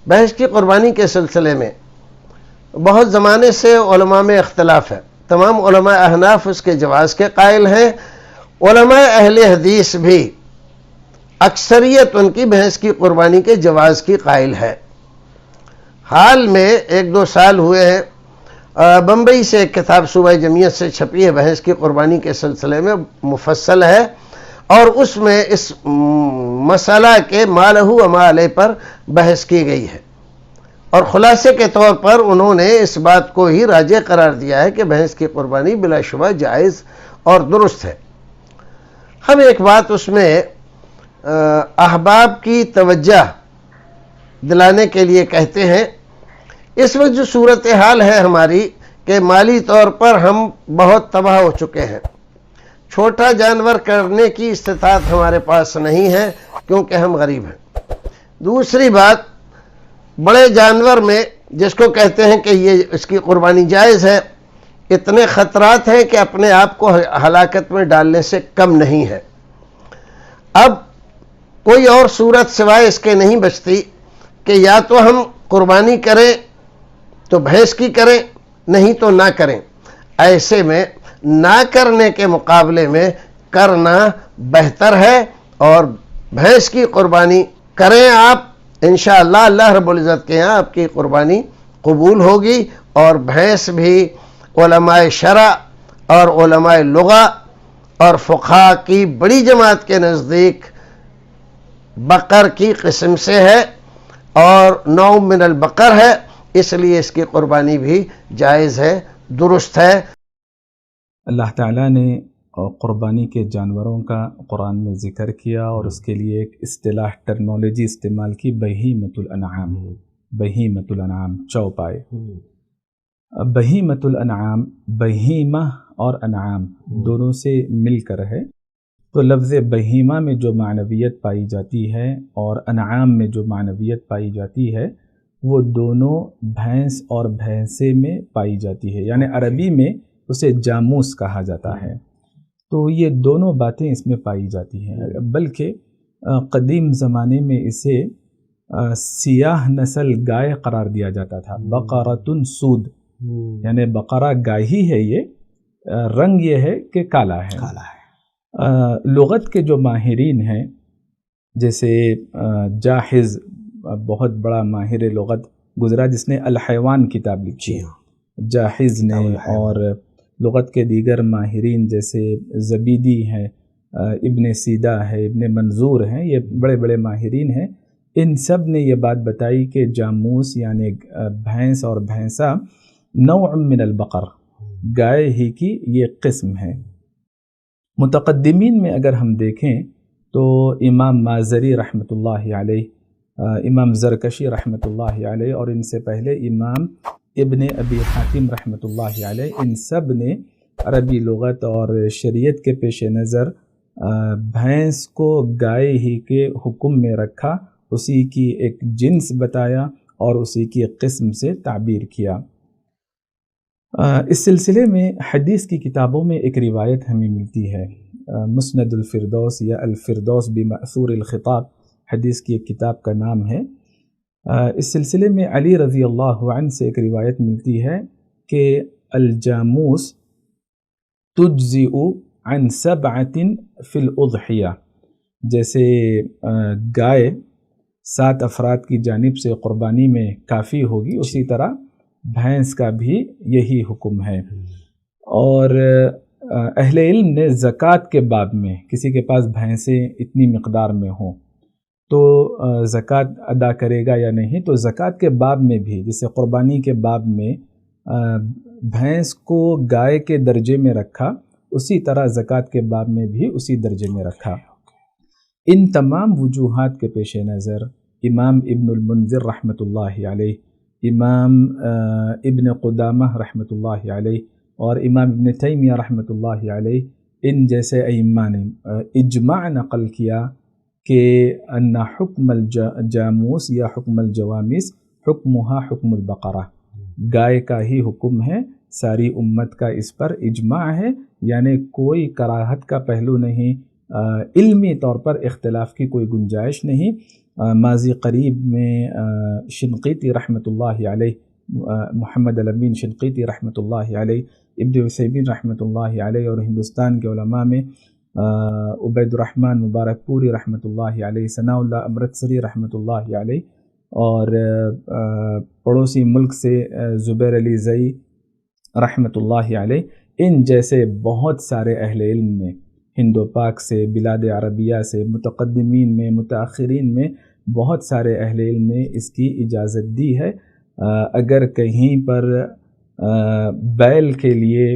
بھینس کی قربانی کے سلسلے میں بہت زمانے سے علماء میں اختلاف ہے. تمام علماء احناف اس کے جواز کے قائل ہیں. علماء اہل حدیث بھی اکثریت ان کی بھینس کی قربانی کے جواز کی قائل ہے. حال میں 1-2 سال ہوئے ہیں بمبئی سے ایک کتاب صوبہ جمعیت سے چھپی ہے، بھینس کی قربانی کے سلسلے میں مفصل ہے، اور اس میں اس مسئلہ کے ما لہ و ما علیہ پر بحث کی گئی ہے، اور خلاصے کے طور پر انہوں نے اس بات کو ہی راجح قرار دیا ہے کہ بھینس کی قربانی بلا شبہ جائز اور درست ہے. ہم ایک بات اس میں احباب کی توجہ دلانے کے لیے کہتے ہیں. اس وقت جو صورتحال ہے ہماری کہ مالی طور پر ہم بہت تباہ ہو چکے ہیں. چھوٹا جانور کرنے کی استطاعت ہمارے پاس نہیں ہے کیونکہ ہم غریب ہیں. دوسری بات، بڑے جانور میں جس کو کہتے ہیں کہ یہ اس کی قربانی جائز ہے، اتنے خطرات ہیں کہ اپنے آپ کو ہلاکت میں ڈالنے سے کم نہیں ہے. اب کوئی اور صورت سوائے اس کے نہیں بچتی کہ یا تو ہم قربانی کریں تو بھینس کی کریں، نہیں تو نہ کریں. ایسے میں نہ کرنے کے مقابلے میں کرنا بہتر ہے، اور بھینس کی قربانی کریں آپ. انشاءاللہ اللہ رب العزت کے یہاں آپ کی قربانی قبول ہوگی. اور بھینس بھی علماء شرع اور علماء لغہ اور فقہا کی بڑی جماعت کے نزدیک بقر کی قسم سے ہے اور نوع من البقر ہے، اس لیے اس کی قربانی بھی جائز ہے، درست ہے. اللہ تعالیٰ نے قربانی کے جانوروں کا قرآن میں ذکر کیا، اور اس کے لیے ایک اصطلاح ٹرمنالوجی استعمال کی، بہیمۃ الانعام. بہیمۃ الانعام چوپائے. بہیمۃ الانعام، بہیمہ اور انعام دونوں سے مل کر ہے. تو لفظ بہیمہ میں جو معنویت پائی جاتی ہے اور انعام میں جو معنویت پائی جاتی ہے، وہ دونوں بھینس اور بھینسے میں پائی جاتی ہے. یعنی عربی میں اسے جاموس کہا جاتا ہے. تو یہ دونوں باتیں اس میں پائی جاتی ہیں. بلکہ قدیم زمانے میں اسے سیاہ نسل گائے قرار دیا جاتا تھا. بقرۃ سود، یعنی بقرہ گائے ہی ہے، یہ رنگ یہ ہے کہ کالا ہے. لغت کے جو ماہرین ہیں، جیسے جاحظ بہت بڑا ماہر لغت گزرا جس نے الحیوان کتاب لکھی، جاحظ نے، اور لغت کے دیگر ماہرین جیسے زبیدی ہیں، ابن سیدہ ہے، ابن منظور ہیں، یہ بڑے بڑے ماہرین ہیں. ان سب نے یہ بات بتائی کہ جاموس یعنی بھینس اور بھینسا نوع من البقر، گائے ہی کی یہ قسم ہے. متقدمین میں اگر ہم دیکھیں تو امام مازری رحمۃ اللہ علیہ، امام زرکشی رحمۃ اللہ علیہ، اور ان سے پہلے امام ابن ابی حاتم رحمۃ اللہ علیہ، ان سب نے عربی لغت اور شریعت کے پیش نظر بھینس کو گائے ہی کے حکم میں رکھا، اسی کی ایک جنس بتایا اور اسی کی ایک قسم سے تعبیر کیا. اس سلسلے میں حدیث کی کتابوں میں ایک روایت ہمیں ملتی ہے، مسند الفردوس یا الفردوس بمأثور الخطاب حدیث کی ایک کتاب کا نام ہے. اس سلسلے میں علی رضی اللہ عنہ سے ایک روایت ملتی ہے کہ الجاموس تجزئ عن 7 فی الاضحیہ، جیسے گائے 7 افراد کی جانب سے قربانی میں کافی ہوگی، اسی طرح بھینس کا بھی یہی حکم ہے. اور اہل علم نے زکوٰۃ کے باب میں کسی کے پاس بھینسیں اتنی مقدار میں ہوں تو زکوٰۃ ادا کرے گا یا نہیں، تو زکوٰۃ کے باب میں بھی، جیسے قربانی کے باب میں بھینس کو گائے کے درجے میں رکھا، اسی طرح زکوٰۃ کے باب میں بھی اسی درجے میں رکھا. ان تمام وجوہات کے پیش نظر امام ابن المنذر رحمۃ اللہ علیہ، امام ابن قدامہ رحمۃ اللہ علیہ اور امام ابن تیمیہ رحمۃ اللہ علیہ، ان جیسے ائمہ نے اجماع نقل کیا کہ ان حکم الجاموس یا حکم الجوامس حکمہا حکم البقرہ، گائے کا ہی حکم ہے. ساری امت کا اس پر اجماع ہے، یعنی کوئی کراہت کا پہلو نہیں، علمی طور پر اختلاف کی کوئی گنجائش نہیں. ماضی قریب میں شنقیطی رحمۃ اللہ علیہ، محمد الامین شنقیطی رحمۃ اللہ علیہ، ابن عثیمین رحمۃ اللہ علیہ، اور ہندوستان کے علماء میں عبید الرحمن مبارک پوری رحمۃ اللہ علیہ، ثناء اللہ امرتسری رحمۃ اللہ علیہ، اور پڑوسی ملک سے زبیر علی زئی رحمۃ اللہ علیہ، ان جیسے بہت سارے اہل علم نے ہند و پاک سے، بلاد عربیہ سے، متقدمین میں، متاخرین میں بہت سارے اہل علم نے اس کی اجازت دی ہے۔ اگر کہیں پر بیل کے لیے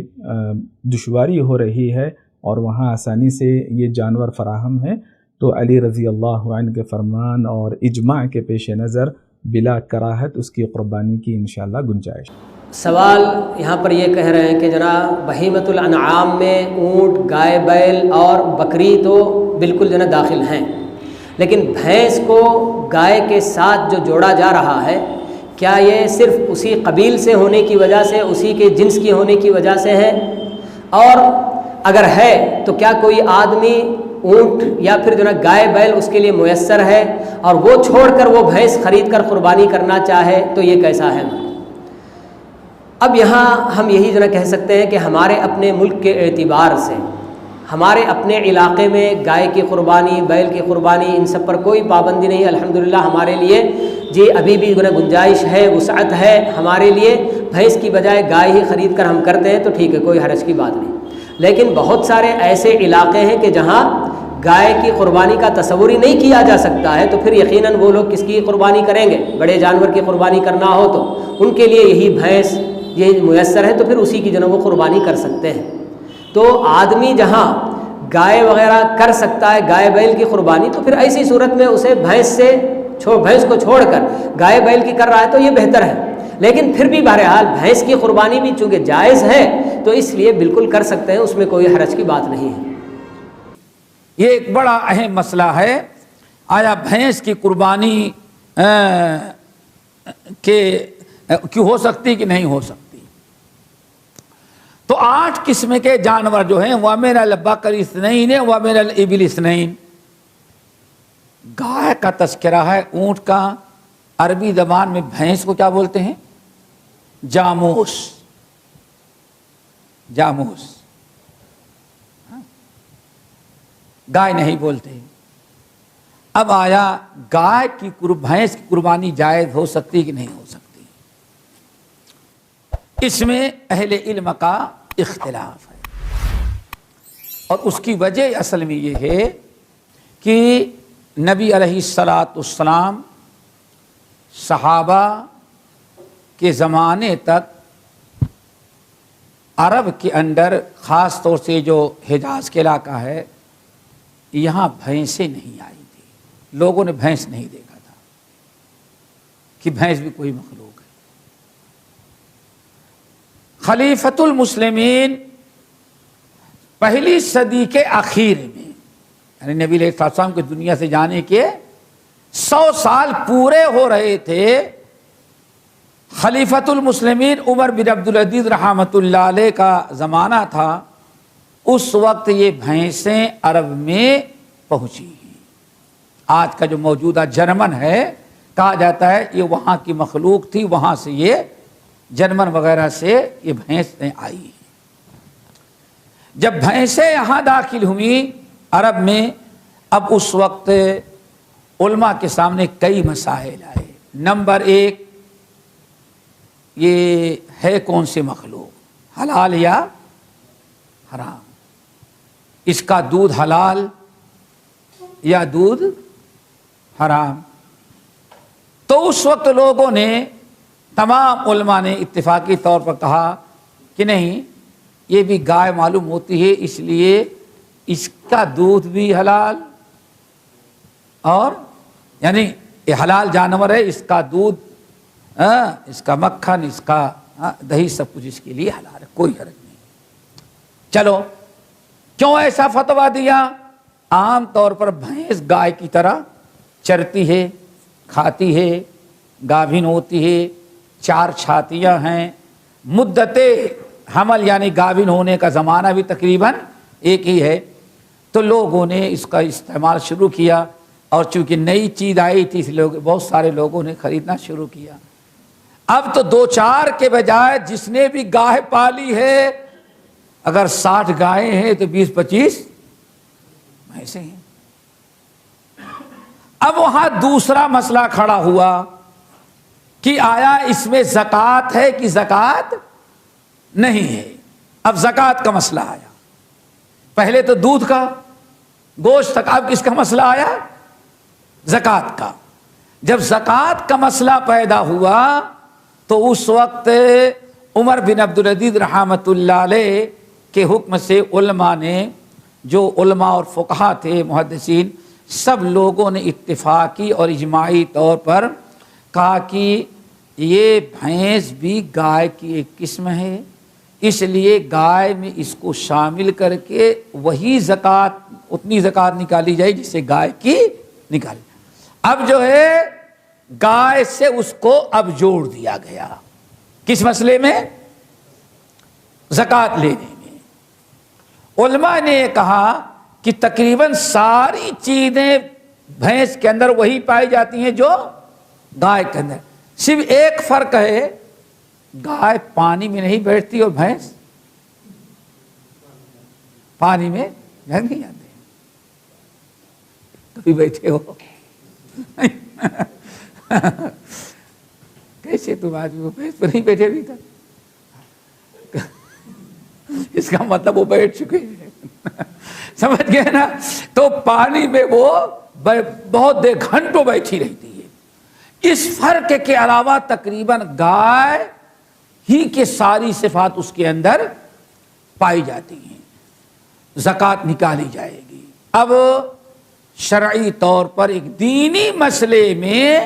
دشواری ہو رہی ہے اور وہاں آسانی سے یہ جانور فراہم ہے، تو علی رضی اللہ عنہ کے فرمان اور اجماع کے پیش نظر بلا کراہت اس کی قربانی کی انشاءاللہ گنجائش۔ سوال یہاں پر یہ کہہ رہے ہیں کہ جناب بہیمۃ الانعام میں اونٹ، گائے، بیل اور بکری تو بالکل جو ہے داخل ہیں، لیکن بھینس کو گائے کے ساتھ جو جوڑا جا رہا ہے، کیا یہ صرف اسی قبیل سے ہونے کی وجہ سے، اسی کے جنس کی ہونے کی وجہ سے ہے؟ اور اگر ہے تو کیا کوئی آدمی اونٹ یا پھر جو ہے گائے بیل اس کے لیے میسر ہے اور وہ چھوڑ کر وہ بھینس خرید کر قربانی کرنا چاہے تو یہ کیسا ہے؟ اب یہاں ہم یہی جو ہے کہہ سکتے ہیں کہ ہمارے اپنے ملک کے اعتبار سے، ہمارے اپنے علاقے میں گائے کی قربانی، بیل کی قربانی، ان سب پر کوئی پابندی نہیں، الحمدللہ ہمارے لیے جی ابھی بھی گنجائش ہے، وسعت ہے ہمارے لیے، بھینس کی بجائے گائے ہی خرید کر ہم کرتے ہیں تو ٹھیک ہے، کوئی حرج کی بات نہیں۔ لیکن بہت سارے ایسے علاقے ہیں کہ جہاں گائے کی قربانی کا تصور ہی نہیں کیا جا سکتا ہے، تو پھر یقیناً وہ لوگ کس کی قربانی کریں گے؟ بڑے جانور کی قربانی کرنا ہو تو ان کے لیے یہی بھینس یہ میسر ہے، تو پھر اسی کی جو ہے وہ قربانی کر سکتے ہیں۔ تو آدمی جہاں گائے وغیرہ کر سکتا ہے، گائے بیل کی قربانی، تو پھر ایسی صورت میں اسے بھینس کو چھوڑ کر گائے بیل کی کر رہا ہے تو یہ بہتر ہے۔ لیکن پھر بھی بہرحال بھینس کی قربانی بھی چونکہ جائز ہے تو اس لیے بالکل کر سکتے ہیں، اس میں کوئی حرج کی بات نہیں ہے۔ یہ ایک بڑا اہم مسئلہ ہے، آیا بھینس کی قربانی کی ہو سکتی کہ نہیں ہو سکتی؟ تو 8 قسم کے جانور جو ہیں، وَمِنَ الْبَقَرِ اثْنَيْنِ وَمِنَ الْإِبِلِ اثْنَيْنِ، گائے کا تذکرہ ہے، اونٹ کا، عربی زبان میں بھینس کو کیا بولتے ہیں؟ جاموس، جاموس، گائے نہیں بولتے۔ اب آیا گائے کی بھینس کی قربانی جائز ہو سکتی کہ نہیں ہو سکتی؟ اس میں اہل علم کا اختلاف ہے، اور اس کی وجہ اصل میں یہ ہے کہ نبی علیہ السلام صحابہ کے زمانے تک عرب کے اندر، خاص طور سے جو حجاز کے علاقہ ہے، یہاں بھینسیں نہیں آئی تھی، لوگوں نے بھینس نہیں دیکھا تھا کہ بھینس بھی کوئی مخلوق ہے۔ خلیفۃ المسلمین پہلی صدی کے آخر میں، یعنی نبی علیہ السلام کے دنیا سے جانے کے 100 سال پورے ہو رہے تھے، خلیفۃ المسلمین عمر بن عبدالعزیز رحمۃ اللہ علیہ کا زمانہ تھا، اس وقت یہ بھینسیں عرب میں پہنچی ہیں۔ آج کا جو موجودہ جرمن ہے، کہا جاتا ہے یہ وہاں کی مخلوق تھی، وہاں سے یہ جرمن وغیرہ سے یہ بھینسیں آئی ہیں۔ جب بھینسیں یہاں داخل ہوئیں عرب میں، اب اس وقت علماء کے سامنے کئی مسائل آئے۔ نمبر 1، یہ ہے کون سی مخلوق، حلال یا حرام؟ اس کا دودھ حلال یا دودھ حرام؟ تو اس وقت لوگوں نے، تمام علماء نے اتفاقی طور پر کہا کہ نہیں، یہ بھی گائے معلوم ہوتی ہے، اس لیے اس کا دودھ بھی حلال، اور یعنی یہ حلال جانور ہے، اس کا دودھ، اس کا مکھن، اس کا دہی، سب کچھ اس کے لیے حلال ہے، کوئی حرج نہیں۔ چلو، کیوں ایسا فتویٰ دیا؟ عام طور پر بھینس گائے کی طرح چرتی ہے، کھاتی ہے، گابھن ہوتی ہے، 4 چھاتیاں ہیں، مدت حمل یعنی گابھن ہونے کا زمانہ بھی تقریباً ایک ہی ہے، تو لوگوں نے اس کا استعمال شروع کیا۔ اور چونکہ نئی چیز آئی تھی اس لیے بہت سارے لوگوں نے خریدنا شروع کیا. اب تو 2-4 کے بجائے جس نے بھی گائے پالی ہے، اگر 60 گائیں ہیں تو 20-25 بھینسیں ہیں. اب وہاں دوسرا مسئلہ کھڑا ہوا کہ آیا اس میں زکوٰۃ ہے کہ زکوٰۃ نہیں ہے. اب زکوٰۃ کا مسئلہ آیا. پہلے تو دودھ کا، گوشت تک، اب کس کا مسئلہ آیا؟ زکوٰۃ کا. جب زکوٰۃ کا مسئلہ پیدا ہوا تو اس وقت عمر بن عبدالعزیز رحمۃ اللہ علیہ کے حکم سے علماء نے، جو علماء اور فقہا تھے، محدثین، سب لوگوں نے اتفاقی اور اجماعی طور پر کہا کہ یہ بھینس بھی گائے کی ایک قسم ہے، اس لیے گائے میں اس کو شامل کر کے وہی زکوٰۃ، اتنی زکوٰۃ نکالی جائے جس سے گائے کی نکالی. اب جو ہے گائے سے اس کو اب جوڑ دیا گیا. کس مسئلے میں؟ زکوٰۃ لینے میں. علماء نے کہا کہ تقریباً ساری چیزیں بھینس کے اندر وہی پائی جاتی ہیں جو گائے کے اندر. صرف ایک فرق ہے، گائے پانی میں نہیں بیٹھتی اور بھینس پانی میں نہیں جاتے. کبھی بیٹھے ہو؟ کیسے تم آدمی وہ بھینس پر نہیں بیٹھے ابھی تک؟ اس کا مطلب وہ بیٹھ چکے ہیں. سمجھ گئے نا؟ تو پانی میں وہ بہت دیر گھنٹوں بیٹھی رہتی ہے. اس فرق کے علاوہ تقریباً گائے ہی کے ساری صفات اس کے اندر پائی جاتی ہیں. زکوٰۃ نکالی جائے گی. اب شرعی طور پر ایک دینی مسئلے میں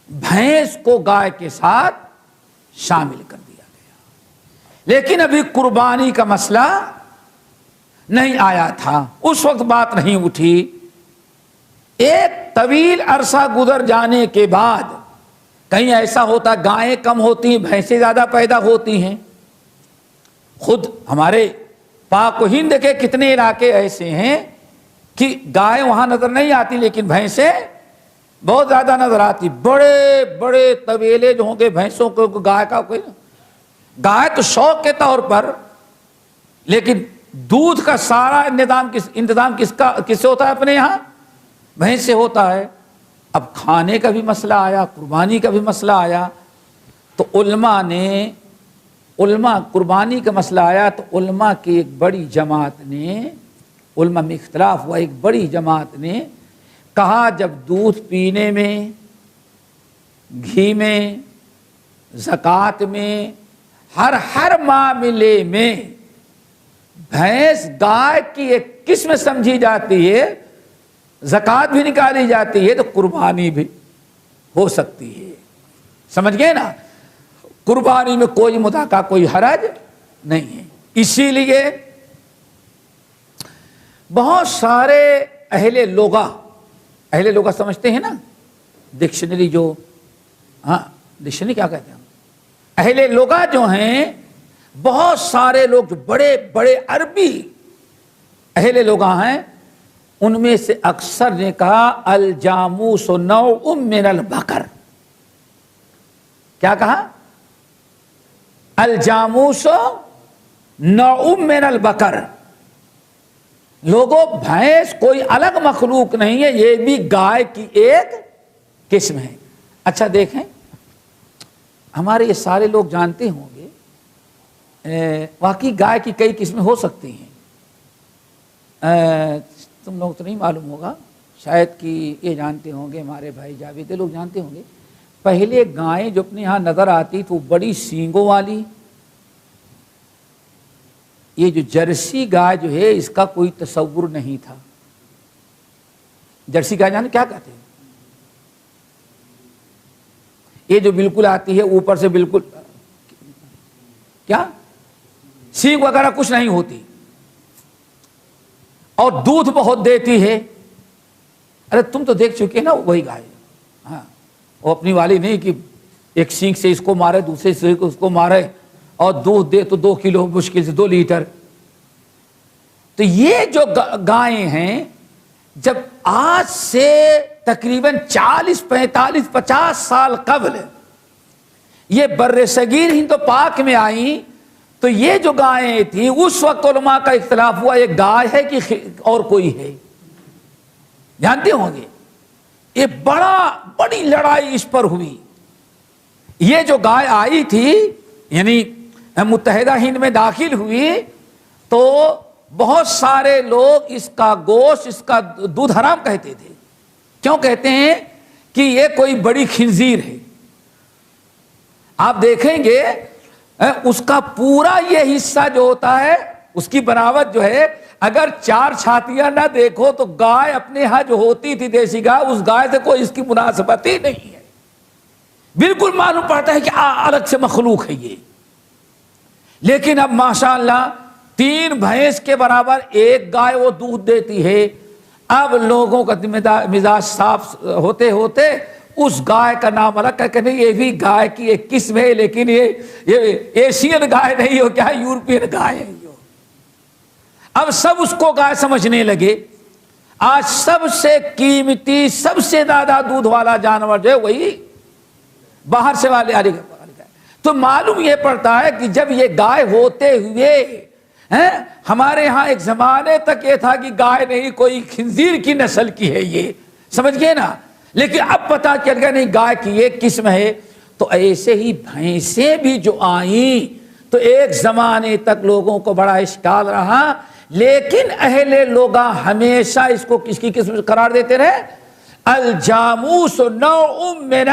بھینس کو گائے کے ساتھ شامل کر دیا گیا. لیکن ابھی قربانی کا مسئلہ نہیں آیا تھا، اس وقت بات نہیں اٹھی. ایک طویل عرصہ گزر جانے کے بعد کہیں ایسا ہوتا گائیں کم ہوتی ہیں، بھینسیں زیادہ پیدا ہوتی ہیں. خود ہمارے پاک و ہند کے کتنے علاقے ایسے ہیں کہ گائیں وہاں نظر نہیں آتی لیکن بھینسیں بہت زیادہ نظر آتی. بڑے بڑے طویلے جو ہوں گے بھینسوں کو، گائے کا کوئی، گائے تو شوق کے طور پر، لیکن دودھ کا سارا انتظام کس سے ہوتا ہے؟ اپنے یہاں بھینس سے ہوتا ہے. اب کھانے کا بھی مسئلہ آیا، قربانی کا بھی مسئلہ آیا، تو علماء قربانی کا مسئلہ آیا تو علماء کی ایک بڑی جماعت نے، علماء میں اختلاف ہوا، ایک بڑی جماعت نے کہا جب دودھ پینے میں، گھی میں، زکوٰۃ میں، ہر معاملے میں بھینس گائے کی ایک قسم سمجھی جاتی ہے، زکوٰۃ بھی نکالی جاتی ہے، تو قربانی بھی ہو سکتی ہے. سمجھ گئے نا؟ قربانی میں کوئی مداخلہ، کوئی حرج نہیں ہے. اسی لیے بہت سارے اہل لغہ سمجھتے ہیں نا، ڈکشنری جو، ہاں ڈکشنری کیا کہتے ہیں، اہل لغہ جو ہیں، بہت سارے لوگ جو بڑے بڑے عربی اہل لغہ ہیں، ان میں سے اکثر نے کہا الجاموس نوع من البقر. کیا کہا؟ الجاموس نوع من البقر. لوگوں، بھینس کوئی الگ مخلوق نہیں ہے، یہ بھی گائے کی ایک قسم ہے. اچھا دیکھیں، ہمارے یہ سارے لوگ جانتے ہوں گے واقعی گائے کی کئی قسمیں ہو سکتی ہیں. تم لوگ تو نہیں معلوم ہوگا، شاید کہ یہ جانتے ہوں گے، ہمارے بھائی جاوید لوگ جانتے ہوں گے. پہلے گائیں جو اپنے یہاں نظر آتی تو بڑی سینگوں والی، یہ جو جرسی گائے جو ہے اس کا کوئی تصور نہیں تھا. جرسی گائے جانے کیا کہتے ہیں؟ یہ جو بالکل آتی ہے اوپر سے بالکل کیا سینگ وغیرہ کچھ نہیں ہوتی اور دودھ بہت دیتی ہے. ارے تم تو دیکھ چکے نا وہی گائے. ہاں، وہ اپنی والی نہیں کہ ایک سینگ سے اس کو مارے، دوسرے سے اس کو مارے، اور دودھ دے تو 2 کلو، مشکل سے 2 لیٹر. تو یہ جو گائیں ہیں جب آج سے تقریباً 40 45 50 سال قبل یہ بر صغیر ہند و پاک میں آئیں تو یہ جو گائیں تھیں اس وقت علماء کا اختلاف ہوا یہ گائے ہے کہ اور کوئی ہے. جانتے ہوں گے یہ بڑی لڑائی اس پر ہوئی. یہ جو گائے آئی تھی یعنی متحدہ ہند میں داخل ہوئی تو بہت سارے لوگ اس کا گوشت اس کا دودھ حرام کہتے تھے. کیوں کہتے ہیں؟ کہ یہ کوئی بڑی خنزیر ہے. آپ دیکھیں گے اس کا پورا یہ حصہ جو ہوتا ہے اس کی بناوٹ جو ہے اگر 4 چھاتیاں نہ دیکھو تو گائے اپنے ہاں جو ہوتی تھی دیسی گائے اس گائے سے کوئی اس کی مناسبت ہی نہیں ہے. بالکل معلوم پڑتا ہے کہ الگ سے مخلوق ہے یہ. لیکن اب ماشاءاللہ 3 بھینس کے برابر ایک گائے وہ دودھ دیتی ہے. اب لوگوں کا مزاج صاف ہوتے ہوتے اس گائے کا نام الگ کہ نہیں یہ بھی گائے کی ایک قسم ہے لیکن یہ ایشین گائے نہیں ہو کیا یورپین گائے ہے. اب سب اس کو گائے سمجھنے لگے. آج سب سے قیمتی سب سے زیادہ دودھ والا جانور جو ہے وہی باہر سے والے آ گئے. تو معلوم یہ پڑتا ہے کہ جب یہ گائے ہوتے ہوئے ہمارے ہاں ایک زمانے تک یہ تھا کہ گائے نہیں کوئی خنزیر کی نسل کی ہے یہ سمجھ گئے نا. لیکن اب پتا چل گیا نہیں گائے کی ایک قسم ہے. تو ایسے ہی بھینسیں بھی جو آئیں تو ایک زمانے تک لوگوں کو بڑا اشکال رہا. لیکن اہل لوگاں ہمیشہ اس کو کس کی قسم قرار دیتے رہے الجاموس نوع من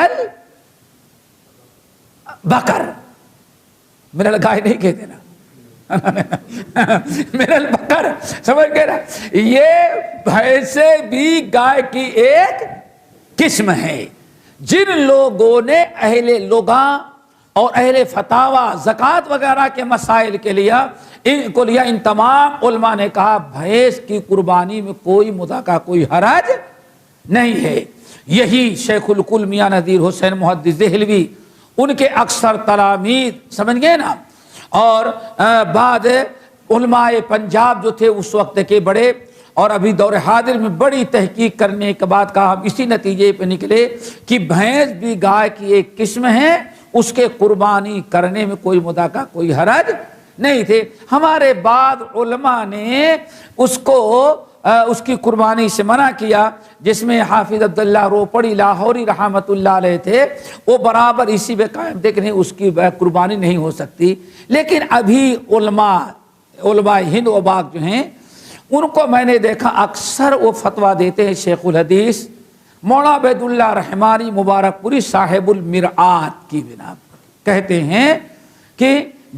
البقر. من الگائے نہیں کہتے نا من البقر سمجھ گئے نا. یہ بھینسیں بھی گائے کی ایک قسم ہے. جن لوگوں نے اہل لغاں اور اہل فتاوی زکوٰۃ وغیرہ کے مسائل کے لیے ان تمام علماء نے کہا بھینس کی قربانی میں کوئی مذاکرہ کوئی حرج نہیں ہے. یہی شیخ الکل میاں نذیر حسین محدث دہلوی ان کے اکثر تلامید سمجھ گئے نا اور بعد علماء پنجاب جو تھے اس وقت کے بڑے اور ابھی دور حاضر میں بڑی تحقیق کرنے کے بعد کہا ہم اسی نتیجے پہ نکلے کہ بھینس بھی گائے کی ایک قسم ہے اس کے قربانی کرنے میں کوئی مذاکرہ کوئی حرج نہیں تھے. ہمارے بعد علماء نے اس کو اس کی قربانی سے منع کیا جس میں حافظ عبداللہ روپڑی لاہوری رحمت اللہ علیہ تھے وہ برابر اسی پہ قائم تھے کہ نہیں اس کی قربانی نہیں ہو سکتی. لیکن ابھی علماء ہند و پاک جو ہیں ان کو میں نے دیکھا اکثر وہ فتویٰ دیتے ہیں. شیخ الحدیث مولانا عبید اللہ رحمانی مبارک پوری صاحب المرآت کی بنا پر کہتے ہیں کہ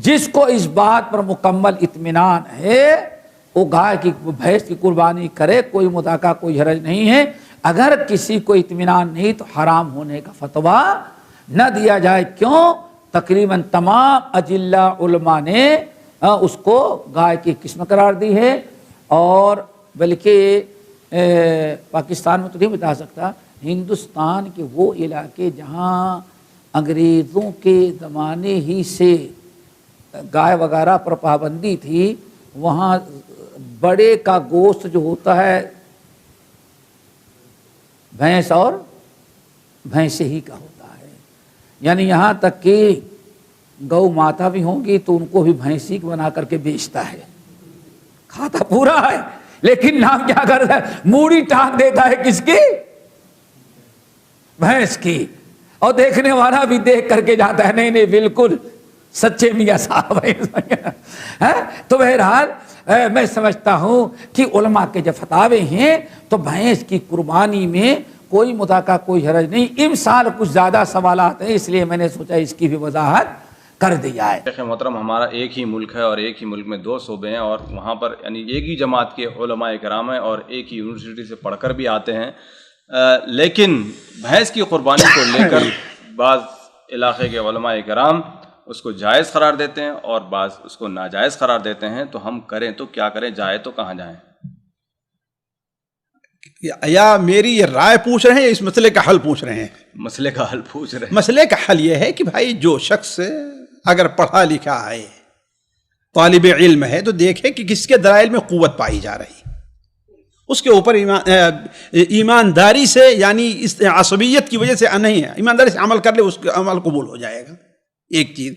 جس کو اس بات پر مکمل اطمینان ہے وہ گائے کی بھینس کی قربانی کرے کوئی مذاکرہ کوئی حرج نہیں ہے. اگر کسی کو اطمینان نہیں تو حرام ہونے کا فتویٰ نہ دیا جائے. کیوں؟ تقریباً تمام اجلہ علماء نے اس کو گائے کی قسم قرار دی ہے. اور بلکہ پاکستان میں تو نہیں بتا سکتا ہندوستان کے وہ علاقے جہاں انگریزوں کے زمانے ہی سے گائے وغیرہ پر پابندی تھی وہاں بڑے کا گوشت جو ہوتا ہے بھینس اور بھینسے ہی کا ہوتا ہے. یعنی یہاں تک کہ گو ماتا بھی ہوں گی تو ان کو بھی بھینسی بنا کر کے بیچتا ہے. کھاتا پورا ہے لیکن نام کیا کرتا ہے موڑی ٹانگ دیتا ہے کس کی بھینس کی. اور دیکھنے والا بھی دیکھ کر کے جاتا ہے نہیں بالکل سچے میاں صاحب ہے. تو بہرحال میں سمجھتا ہوں کہ علماء کے جب فتاوے ہیں تو بھینس کی قربانی میں کوئی مذاکرہ کوئی حرج نہیں. امسال کچھ زیادہ سوالات ہیں اس لیے میں نے سوچا اس کی بھی وضاحت کر دیا ہے. شیخ محترم ہمارا ایک ہی ملک ہے اور ایک ہی ملک میں 2 صوبے ہیں اور وہاں پر یعنی ایک ہی جماعت کے علماء کرام ہیں اور ایک ہی یونیورسٹی سے پڑھ کر بھی آتے ہیں. لیکن بھینس کی قربانی کو لے کر بعض علاقے کے علماء کرام اس کو جائز قرار دیتے ہیں اور بعض اس کو ناجائز قرار دیتے ہیں. تو ہم کریں تو کیا کریں؟ جائے تو کہاں جائیں؟ یا میری یہ رائے پوچھ رہے ہیں یا اس مسئلے کا حل پوچھ رہے ہیں؟ مسئلے کا حل پوچھ رہے ہیں. مسئلے کا حل یہ ہے کہ بھائی جو شخص اگر پڑھا لکھا ہے طالب علم ہے تو دیکھے کہ کس کے دلائل میں قوت پائی جا رہی اس کے اوپر ایمانداری سے، یعنی اس عصبیت کی وجہ سے نہیں ہے، ایمانداری سے عمل کر لے، اس کا عمل قبول ہو جائے گا، ایک چیز۔